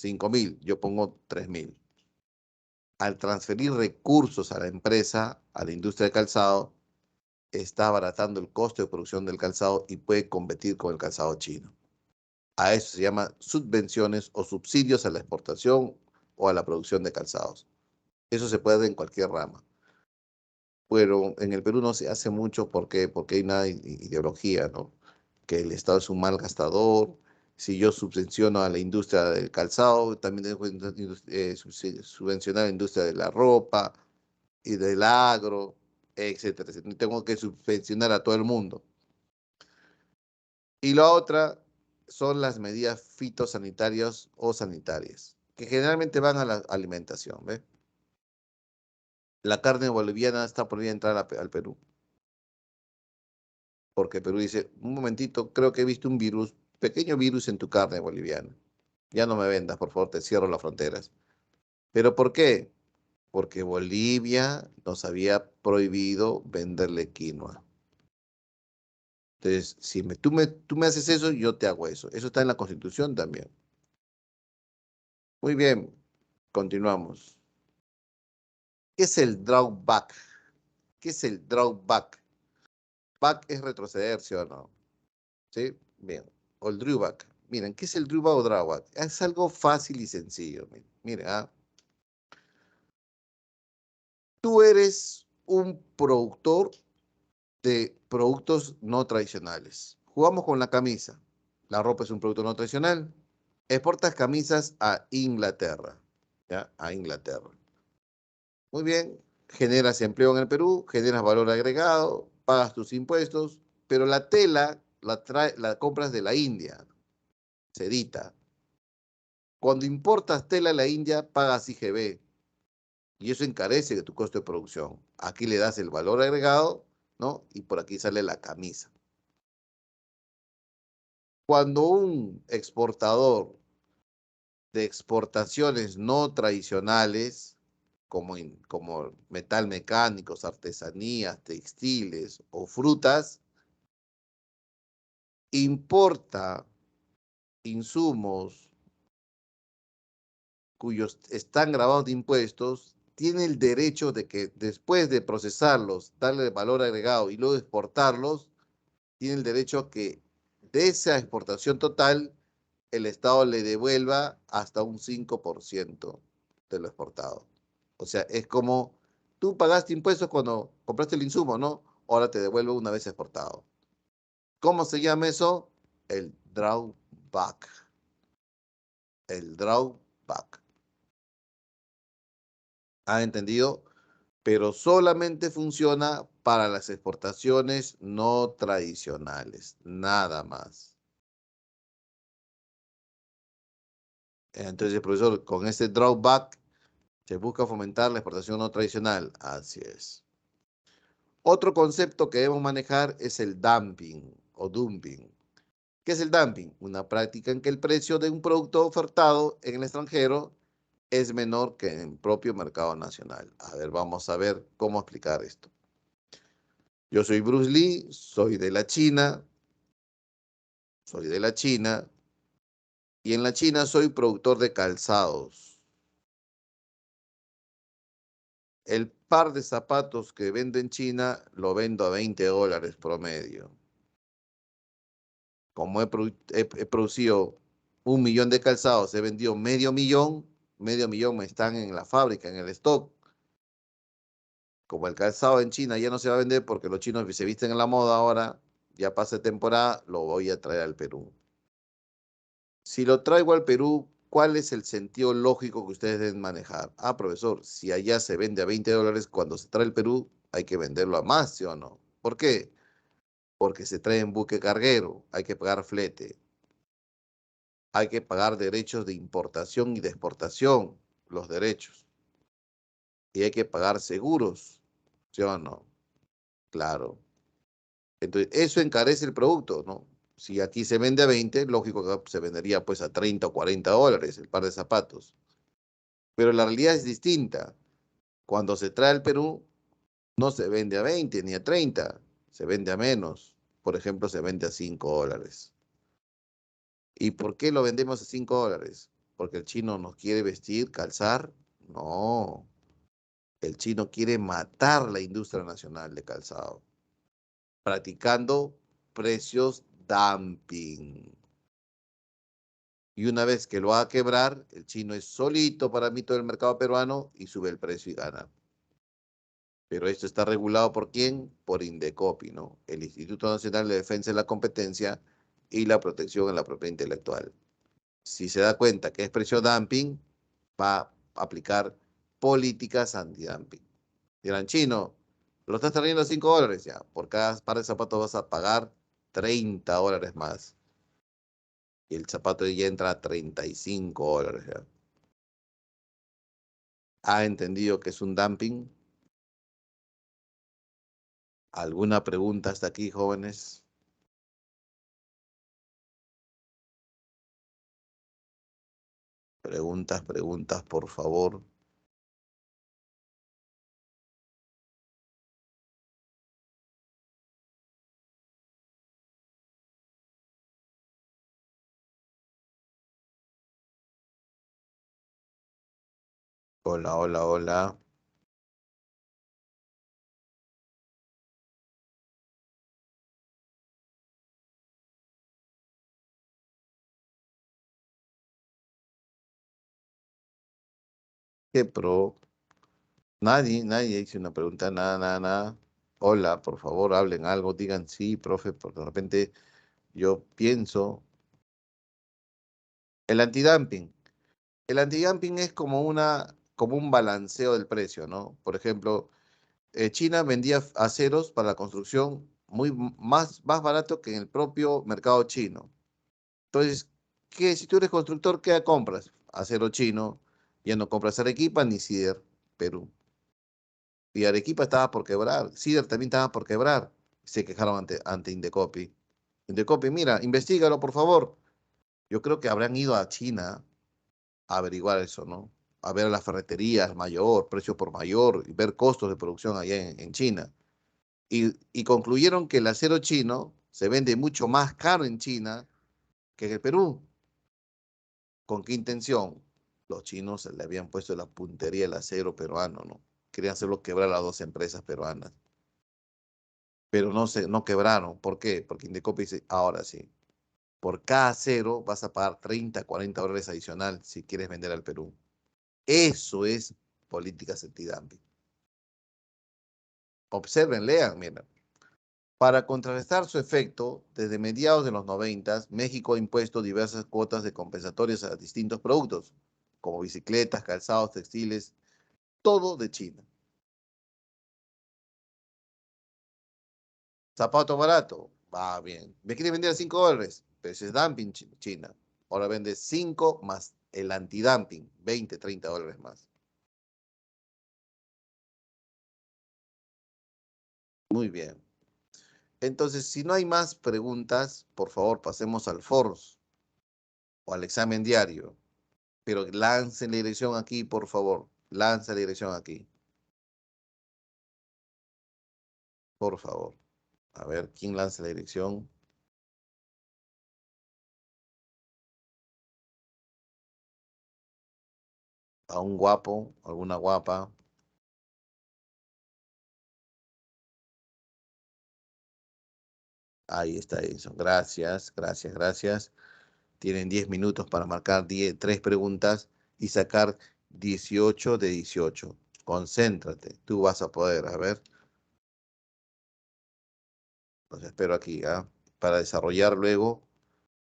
5.000, yo pongo 3.000. al transferir recursos a la empresa, a la industria de calzado, está abaratando el costo de producción del calzado y puede competir con el calzado chino. A eso se llama subvenciones o subsidios a la exportación o a la producción de calzados. Eso se puede hacer en cualquier rama. Pero en el Perú no se hace mucho porque hay una ideología, ¿no? Que el Estado es un mal gastador. Si yo subvenciono a la industria del calzado, también tengo que subvencionar a la industria de la ropa y del agro, etcétera, etcétera. Tengo que subvencionar a todo el mundo. Y la otra son las medidas fitosanitarias o sanitarias, que generalmente van a la alimentación, ¿ves? La carne boliviana está prohibida entrar al Perú, porque Perú dice, un momentito, creo que he visto un virus, pequeño virus en tu carne boliviana. Ya no me vendas, por favor, te cierro las fronteras. ¿Pero por qué? Porque Bolivia nos había prohibido venderle quinoa. Entonces, si tú me haces eso, yo te hago eso. Eso está en la Constitución también. Muy bien, continuamos. ¿Qué es el drawback? ¿Qué es el drawback? Back es retroceder, ¿sí o no? ¿Sí? Bien. O el drawback. Miren, ¿qué es el drawback o drawback? Es algo fácil y sencillo. Miren, tú eres un productor de productos no tradicionales. Jugamos con la camisa. La ropa es un producto no tradicional. Exportas camisas a Inglaterra. ¿Ya? A Inglaterra. Muy bien. Generas empleo en el Perú, generas valor agregado, pagas tus impuestos, pero la tela la compras de la India, sedita. Cuando importas tela a la India, pagas IGB y eso encarece tu costo de producción. Aquí le das el valor agregado, ¿no? Y por aquí sale la camisa. Cuando un exportador de exportaciones no tradicionales, como metal mecánicos, artesanías, textiles o frutas, importa insumos cuyos están grabados de impuestos, tiene el derecho de que después de procesarlos, darle valor agregado y luego exportarlos, tiene el derecho a que de esa exportación total el Estado le devuelva hasta un 5% de lo exportado. O sea, es como tú pagaste impuestos cuando compraste el insumo, ¿no? Ahora te devuelvo una vez exportado. ¿Cómo se llama eso? El drawback. El drawback. ¿Han entendido? Pero solamente funciona para las exportaciones no tradicionales, nada más. Entonces, profesor, con este drawback se busca fomentar la exportación no tradicional. Así es. Otro concepto que debemos manejar es el dumping o dumping. ¿Qué es el dumping? Una práctica en que el precio de un producto ofertado en el extranjero es menor que en el propio mercado nacional. A ver, vamos a ver cómo explicar esto. Yo soy Bruce Lee, soy de la China, y en la China soy productor de calzados. El par de zapatos que vendo en China lo vendo a $20 promedio. Como he producido 1 millón de calzados, he vendido medio millón me están en la fábrica, en el stock. Como el calzado en China ya no se va a vender porque los chinos se visten en la moda ahora, ya pasa temporada, lo voy a traer al Perú. Si lo traigo al Perú, ¿cuál es el sentido lógico que ustedes deben manejar? Ah, profesor, si allá se vende a $20, cuando se trae al Perú, hay que venderlo a más, ¿sí o no? ¿Por qué? Porque se trae en buque carguero, hay que pagar flete, hay que pagar derechos de importación y de exportación, los derechos, y hay que pagar seguros, ¿sí o no? Claro. Entonces, eso encarece el producto, ¿no? Si aquí se vende a 20, lógico que se vendería pues a 30 o $40 el par de zapatos. Pero la realidad es distinta. Cuando se trae al Perú, no se vende a 20 ni a 30, se vende a menos. Por ejemplo, se vende a $5. ¿Y por qué lo vendemos a $5? ¿Porque el chino nos quiere vestir, calzar? No. El chino quiere matar la industria nacional de calzado, practicando precios dumping. Y una vez que lo va a quebrar, el chino es solito para mí todo el mercado peruano y sube el precio y gana. Pero esto está regulado ¿por quién? Por Indecopi, ¿no? El Instituto Nacional de Defensa de la Competencia y la Protección de la Propiedad Intelectual. Si se da cuenta que es precio dumping, va a aplicar políticas antidumping. Dirán, chino, lo estás trayendo a $5, ya. Por cada par de zapatos vas a pagar $30 más. Y el zapato ya entra a $35, ya. ¿Ha entendido que es un dumping? ¿Alguna pregunta hasta aquí, jóvenes? Preguntas, preguntas, por favor. Hola, hola, hola. ¿Qué pro? Nadie hizo una pregunta, nada, nada, nada. Hola, por favor, hablen algo, digan sí, profe, porque de repente yo pienso. El antidumping. El antidumping es como un balanceo del precio, ¿no? Por ejemplo, China vendía aceros para la construcción más barato que en el propio mercado chino. Entonces, si tú eres constructor, ¿qué compras? Acero chino, ya no compras Arequipa ni Sider, Perú. Y Arequipa estaba por quebrar, Sider también estaba por quebrar. Se quejaron ante Indecopi. Indecopi, mira, investigalo, por favor. Yo creo que habrán ido a China a averiguar eso, ¿no? A ver las ferreterías mayor, precio por mayor, y ver costos de producción allá en China. Y concluyeron que el acero chino se vende mucho más caro en China que en el Perú. ¿Con qué intención? Los chinos le habían puesto la puntería al acero peruano, ¿no? Querían hacerlo quebrar a las dos empresas peruanas. Pero no quebraron. ¿Por qué? Porque Indecopi dice, ahora sí, por cada acero vas a pagar 30, $40 adicional si quieres vender al Perú. Eso es política antidumping. Observen, lean, miren. Para contrarrestar su efecto, desde mediados de los 90, México ha impuesto diversas cuotas de compensatorias a distintos productos, como bicicletas, calzados, textiles, todo de China. Zapato barato, va bien. ¿Me quiere vender a $5? Pero ese es dumping China. Ahora vende 5 más el antidumping, 20, $30 más. Muy bien. Entonces, si no hay más preguntas, por favor, pasemos al FORS o al examen diario. Pero lancen la dirección aquí, por favor. Lanza la dirección aquí, por favor. A ver, ¿quién lanza la dirección? A un guapo, alguna guapa. Ahí está eso. Gracias, gracias, gracias. Tienen 10 minutos para marcar 3 preguntas y sacar 18 de 18. Concéntrate, tú vas a poder. A ver, los espero aquí, ¿ah? Para desarrollar luego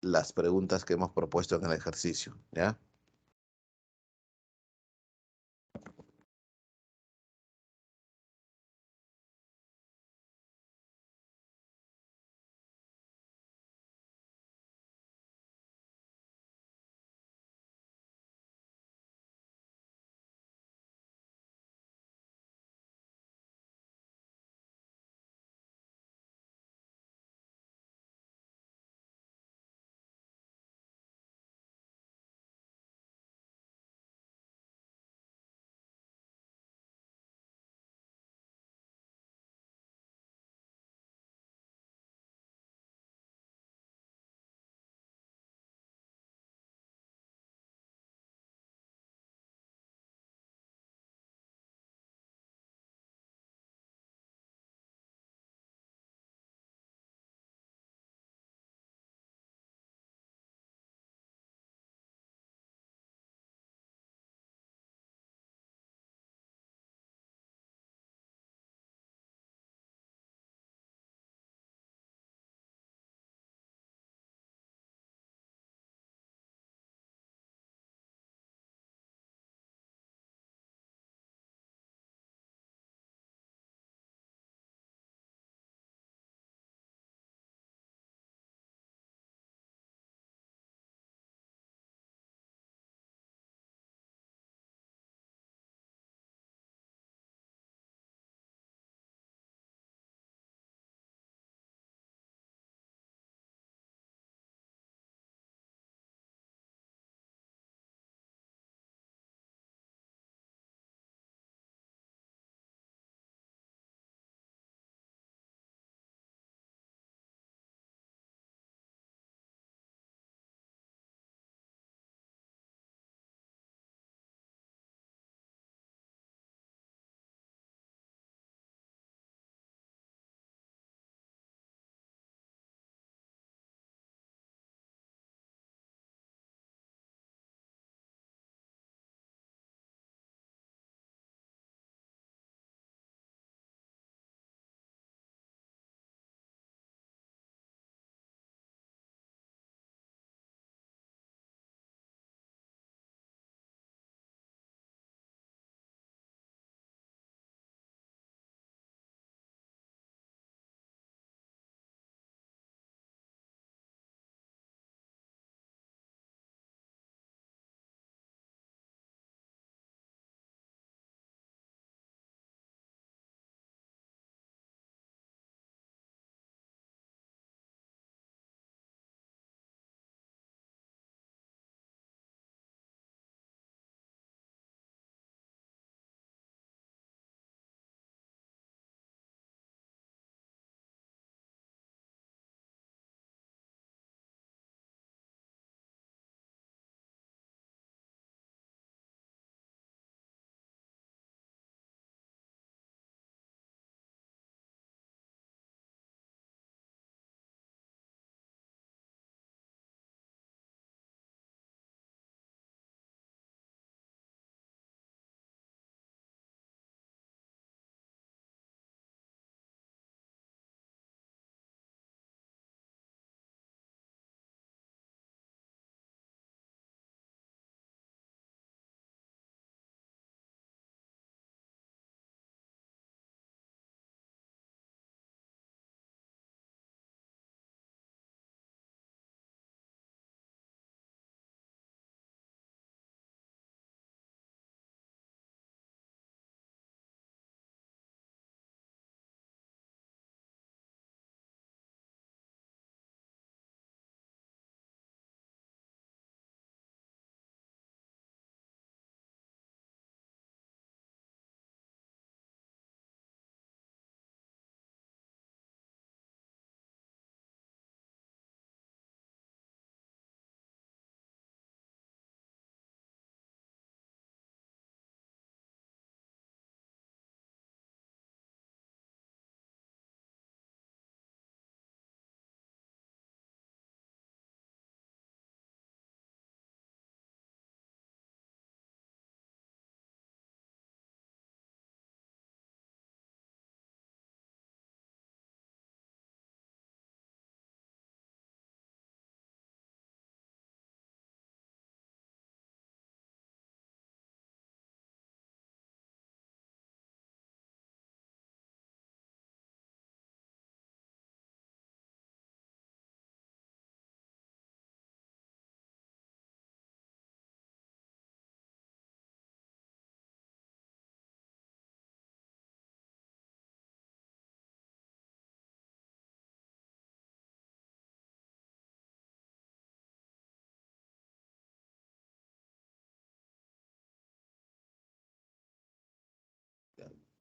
las preguntas que hemos propuesto en el ejercicio, ¿ya?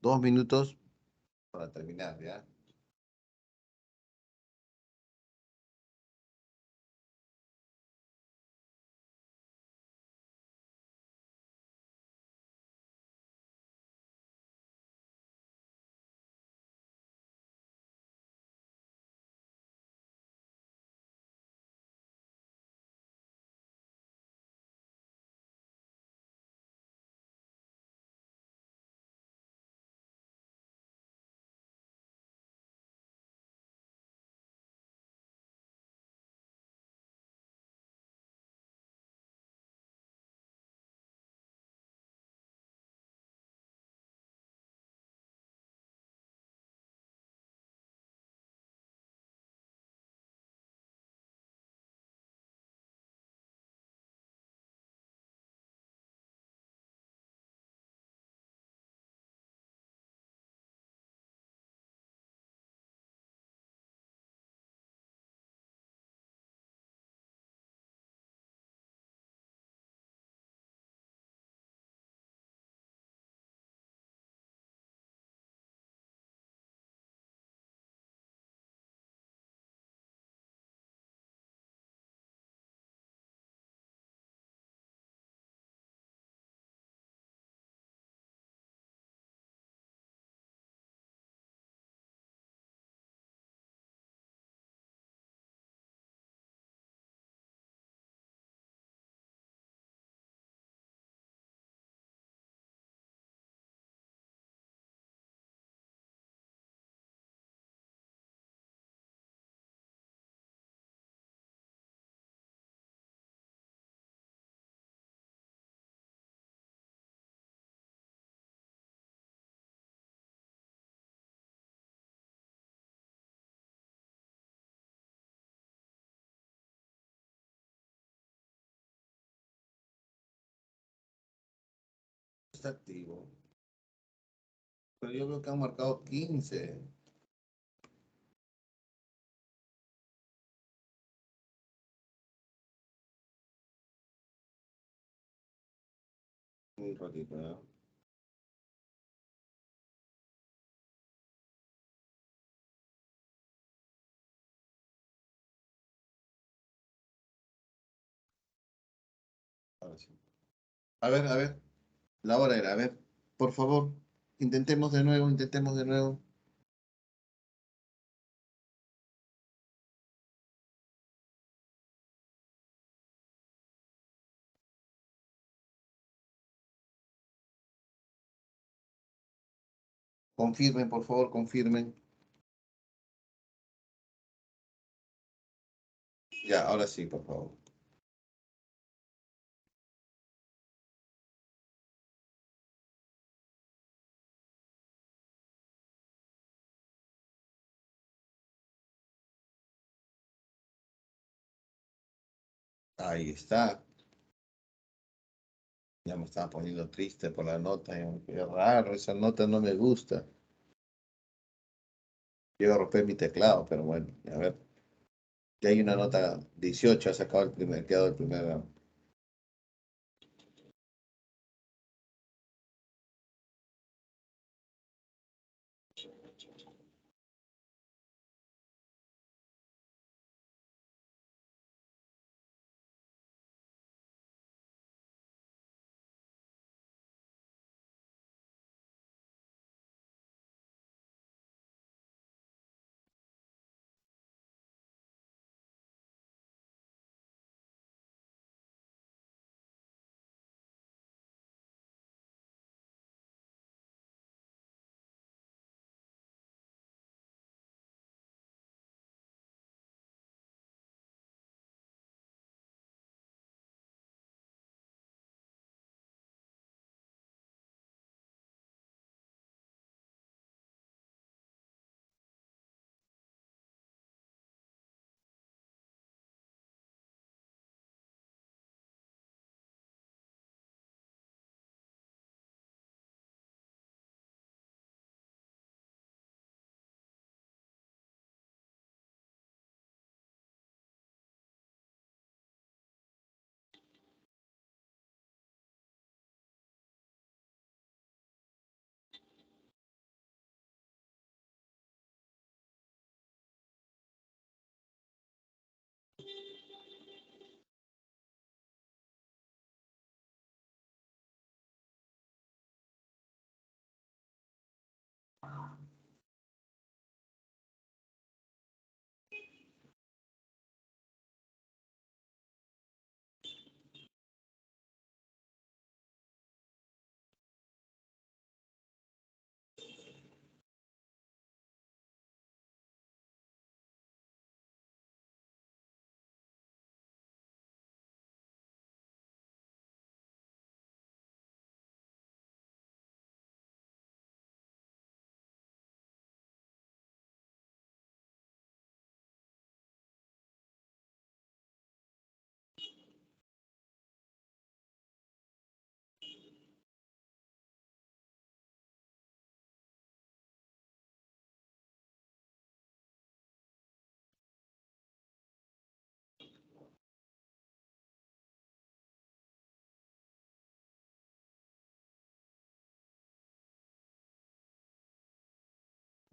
2 minutos para terminar, ¿ya? Está activo. Pero yo veo que han marcado 15. Un ratito, ¿no? Ahora sí. A ver. La hora era, a ver, por favor, intentemos de nuevo, intentemos de nuevo. Confirmen, por favor, confirmen. Ya, ahora sí, por favor. Ahí está. Ya me estaba poniendo triste por la nota. Qué raro, esa nota no me gusta. Llego a romper mi teclado, pero bueno, a ver. Ya hay una nota 18, ha sacado el primer, quedado el primer.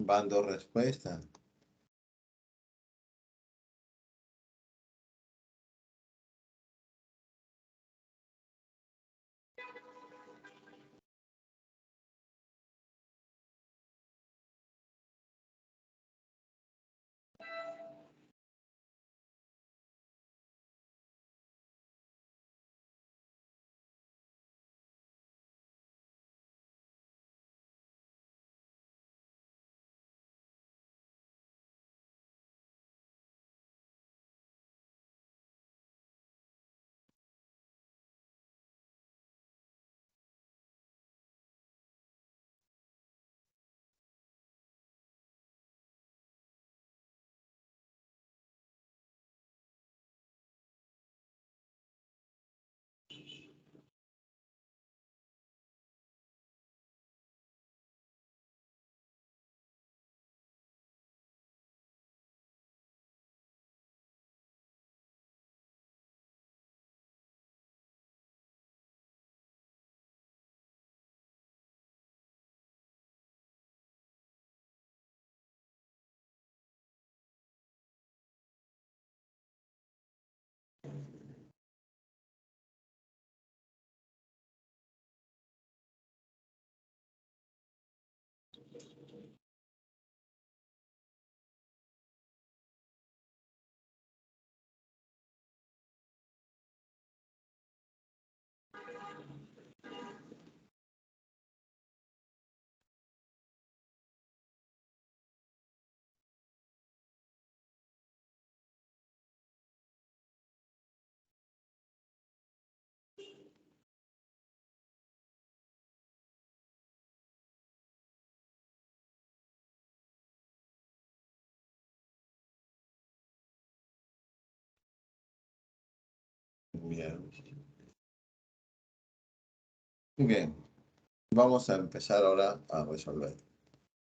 Van dos respuestas. Bien. Bien. Vamos a empezar ahora a resolver.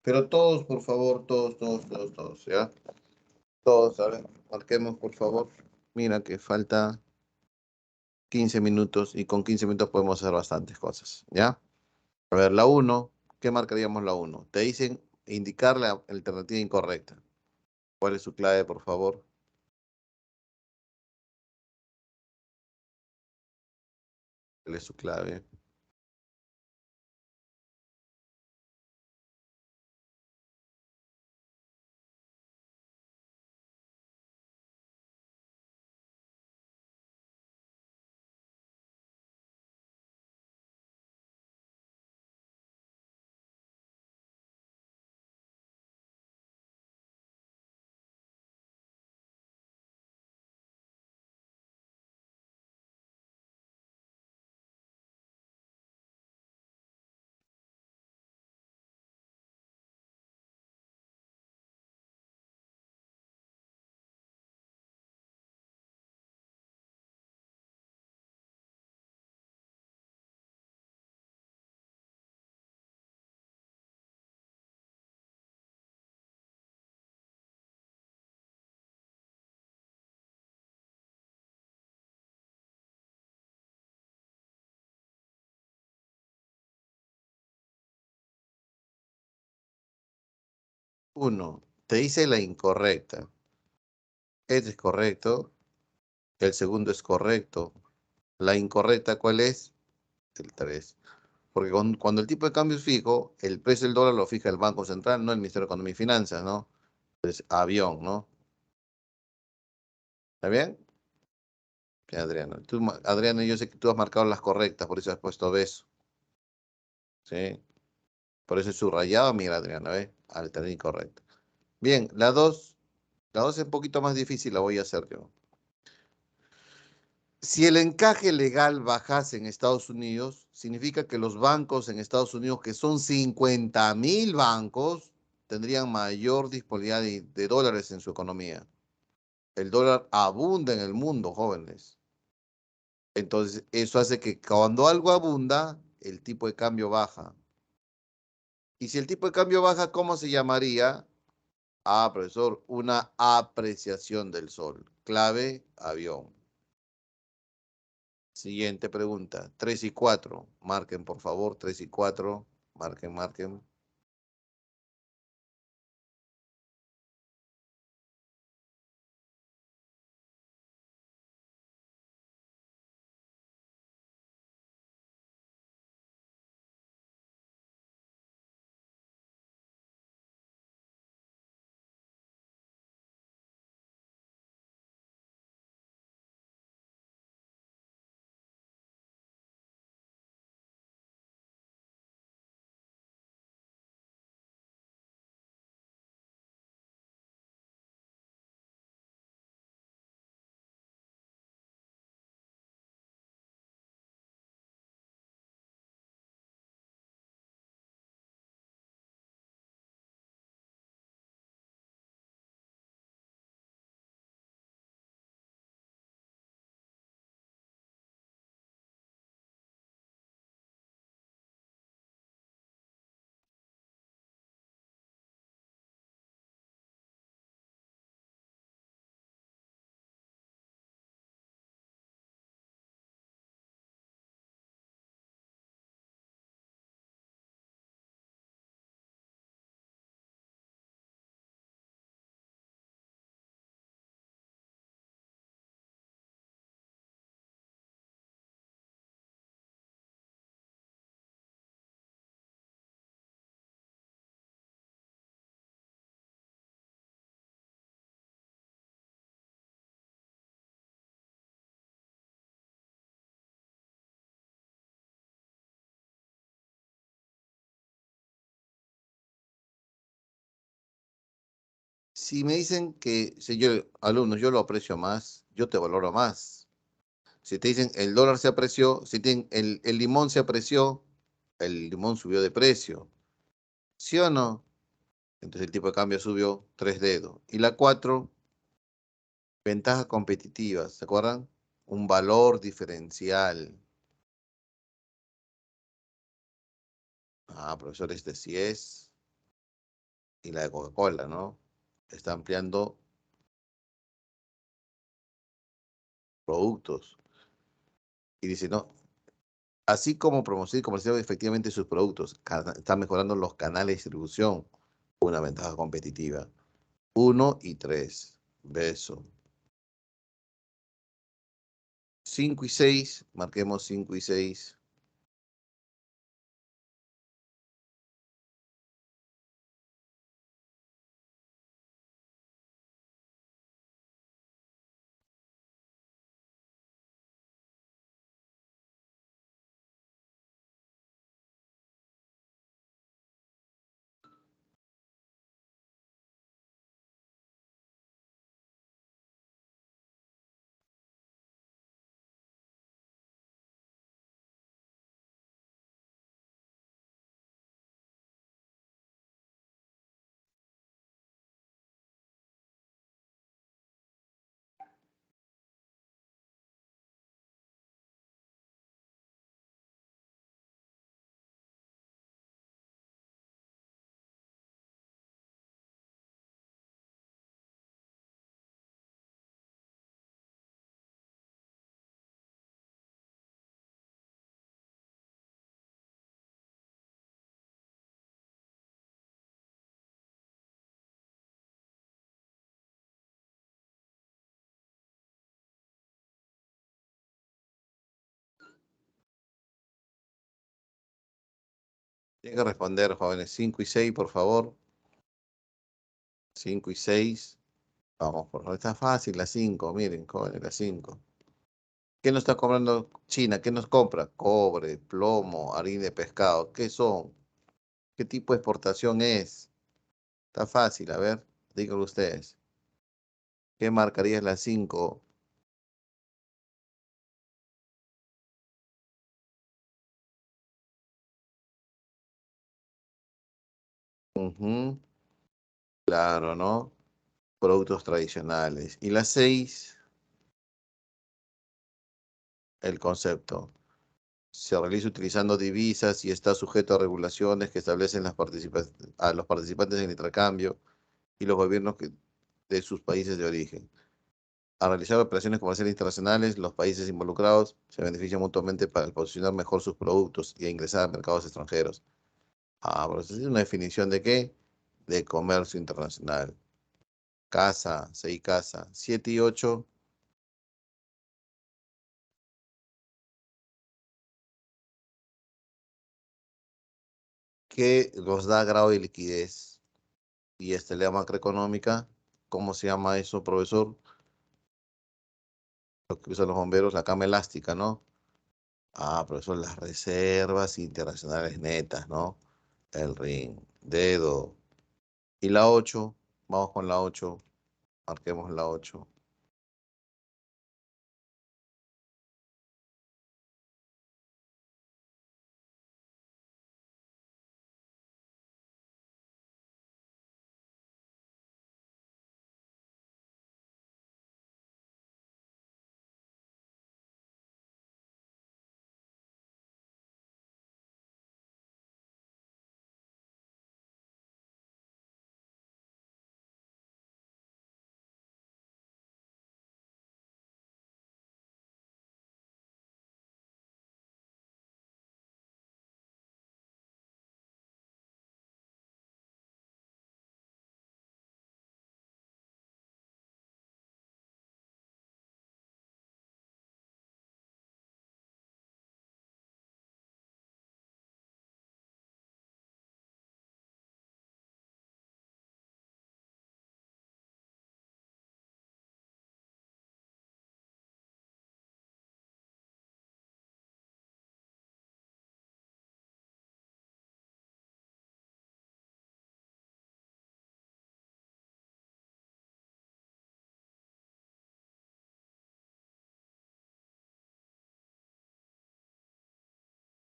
Pero todos, por favor, todos, ¿ya? Todos, a ver, marquemos, por favor. Mira que falta 15 minutos y con 15 minutos podemos hacer bastantes cosas, ¿ya? A ver, la uno, ¿qué marcaríamos la uno? Te dicen indicar la alternativa incorrecta. ¿Cuál es su clave, por favor? ¿Cuál es su clave? Uno, te dice la incorrecta. Este es correcto. El segundo es correcto. La incorrecta, ¿cuál es? El 3. Porque cuando el tipo de cambio es fijo, el precio del dólar lo fija el Banco Central, no el Ministerio de Economía y Finanzas, ¿no? Es avión, ¿no? ¿Está bien? Bien, Adriana. Adriana, yo sé que tú has marcado las correctas, por eso has puesto beso. ¿Sí? Por eso es subrayado, mira, Adriana, ¿ves? Alternativa incorrecta. Bien, la dos es un poquito más difícil, la voy a hacer yo. Si el encaje legal bajase en Estados Unidos, significa que los bancos en Estados Unidos, que son 50.000 bancos, tendrían mayor disponibilidad de dólares en su economía. El dólar abunda en el mundo, jóvenes. Entonces, eso hace que cuando algo abunda, el tipo de cambio baja. Y si el tipo de cambio baja, ¿cómo se llamaría? Ah, profesor, una apreciación del sol. Clave, avión. Siguiente pregunta. 3 y 4. Marquen, por favor. 3 y 4. Marquen. Si me dicen que, si yo, alumnos, yo lo aprecio más, yo te valoro más. Si te dicen el dólar se apreció, si te dicen el limón se apreció, el limón subió de precio. ¿Sí o no? Entonces el tipo de cambio subió 3 dedos. Y la 4, ventajas competitivas, ¿se acuerdan? Un valor diferencial. Ah, profesor, este sí es. Y la de Coca-Cola, ¿no? Está ampliando productos. Y dice, no, así como promocionar y comercializar efectivamente sus productos, está mejorando los canales de distribución. Una ventaja competitiva. 1 y 3. Beso. 5 y 6. Marquemos 5 y 6. Tienen que responder, jóvenes. 5 y 6, por favor. 5 y 6. Vamos, por favor. Está fácil la 5. Miren, jóvenes, la 5. ¿Qué nos está comprando China? ¿Qué nos compra? Cobre, plomo, harina de pescado. ¿Qué son? ¿Qué tipo de exportación es? Está fácil, a ver, díganlo ustedes. ¿Qué marcaría es la 5? Ujú, claro, ¿no? Productos tradicionales. Y la 6, el concepto. Se realiza utilizando divisas y está sujeto a regulaciones que establecen a los participantes en el intercambio y los gobiernos de sus países de origen. Al realizar operaciones comerciales internacionales, los países involucrados se benefician mutuamente para posicionar mejor sus productos y a ingresar a mercados extranjeros. Ah, pero esa es una definición de qué? De comercio internacional. Casa, 6 casa. 7 y 8, que nos da grado de liquidez. Y estabilidad macroeconómica, ¿cómo se llama eso, profesor? Lo que usan los bomberos, la cama elástica, ¿no? Ah, profesor, las reservas internacionales netas, ¿no? El ring, dedo. Y la 8, vamos con la 8, marquemos la 8.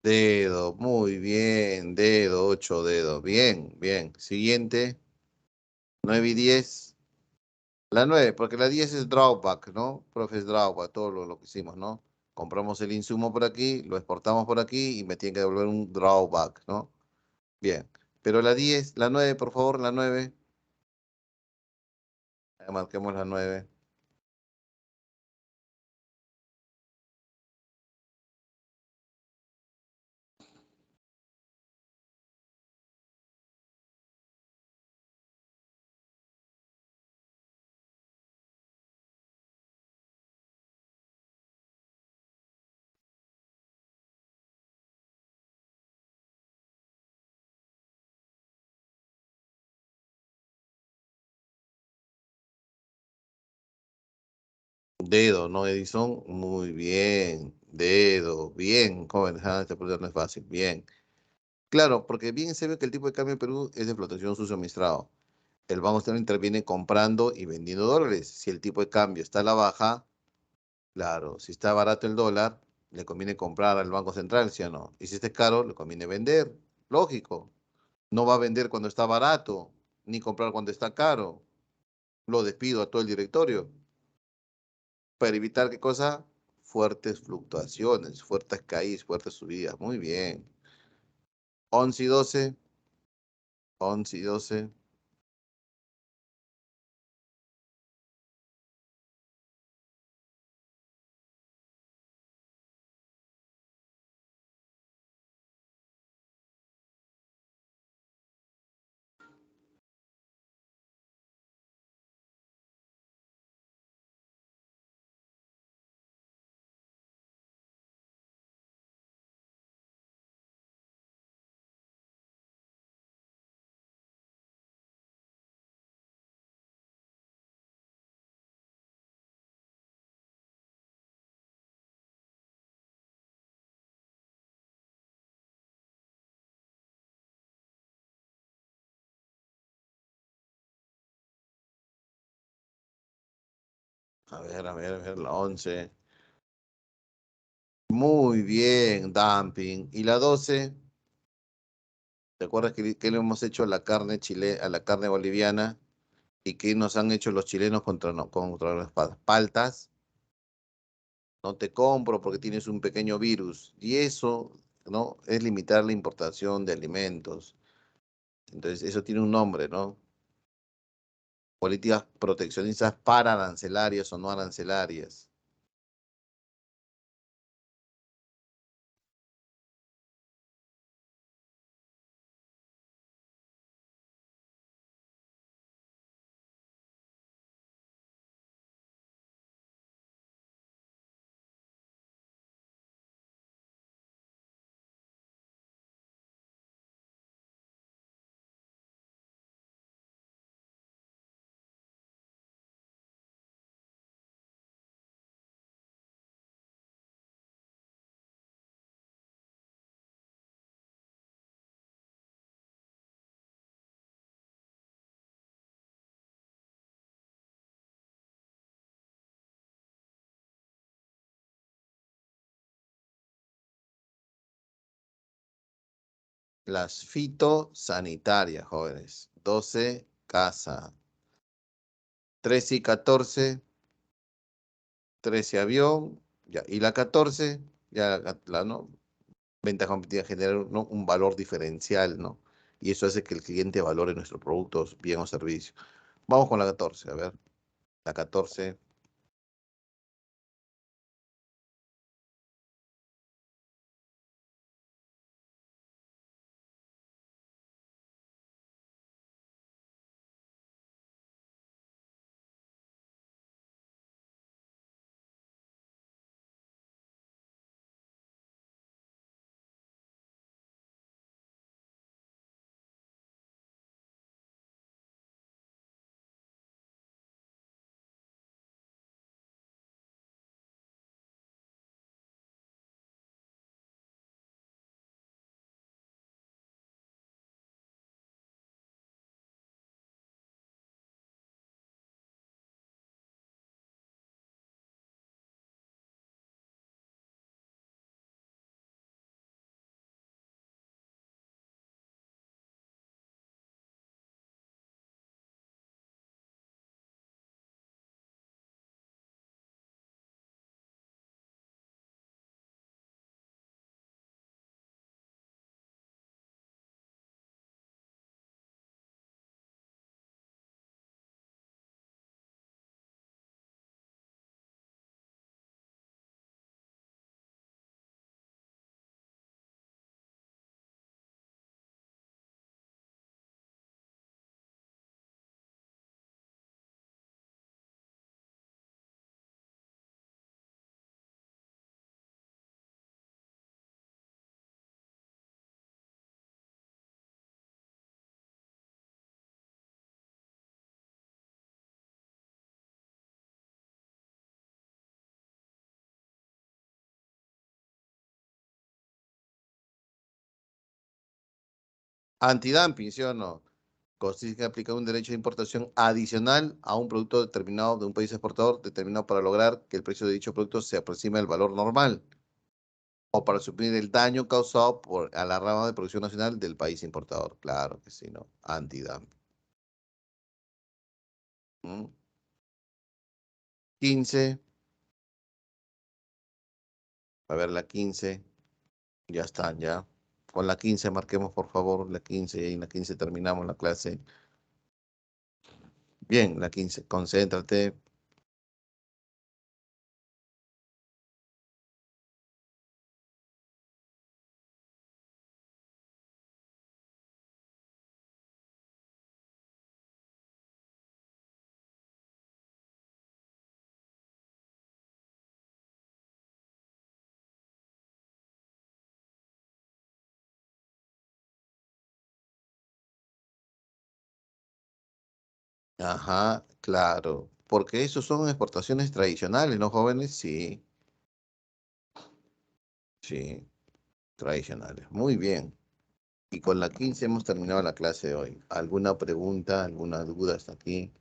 Dedo, muy bien. Dedo, 8 dedos. Bien, bien. Siguiente, 9 y 10. La 9 porque la 10 es drawback, ¿no? Profe, es drawback, todo lo que hicimos, ¿no? Compramos el insumo por aquí, lo exportamos por aquí y me tienen que devolver un drawback, ¿no? Bien. Pero la 10, la 9 por favor, la 9. Marquemos la 9. Dedo, ¿no, Edison? Muy bien. Dedo, bien, jóvenes. Esta pregunta no es fácil. Bien. Claro, porque bien se ve que el tipo de cambio en Perú es de flotación sucio administrado. El Banco Central interviene comprando y vendiendo dólares. Si el tipo de cambio está a la baja, claro, si está barato el dólar, le conviene comprar al Banco Central, ¿sí o no? Y si está caro, le conviene vender. Lógico. No va a vender cuando está barato, ni comprar cuando está caro. Lo despido a todo el directorio. Para evitar qué cosa, fuertes fluctuaciones, fuertes caídas, fuertes subidas. Muy bien. 11 y 12. 11 y 12. A ver, la 11. Muy bien, dumping. ¿Y la 12? ¿Te acuerdas que le hemos hecho a la carne a la carne boliviana y qué nos han hecho los chilenos contra, contra las paltas? No te compro porque tienes un pequeño virus. Y eso, ¿no? Es limitar la importación de alimentos. Entonces, eso tiene un nombre, ¿no? Políticas proteccionistas para arancelarias o no arancelarias. Las fitosanitarias, jóvenes. 12 casa. 13 y 14, 13 avión. Ya. Y la 14, ya ¿no? Ventaja competitiva generar, ¿no? Un valor diferencial, ¿no? Y eso hace que el cliente valore nuestros productos, bien o servicio. Vamos con la 14, a ver. La 14. Antidumping, ¿sí o no? Consiste en aplicar un derecho de importación adicional a un producto determinado de un país exportador, determinado para lograr que el precio de dicho producto se aproxime al valor normal o para suplir el daño causado a la rama de producción nacional del país importador. Claro que sí, ¿no? Antidumping. ¿Mm? 15. A ver, la 15. Ya están, ya. Con la 15 marquemos, por favor, la 15 y en la 15 terminamos la clase. Bien, la 15. Concéntrate. Ajá, claro. Porque esos son exportaciones tradicionales, ¿no, jóvenes? Sí, sí, tradicionales. Muy bien. Y con la 15 hemos terminado la clase de hoy. ¿Alguna pregunta, alguna duda hasta aquí?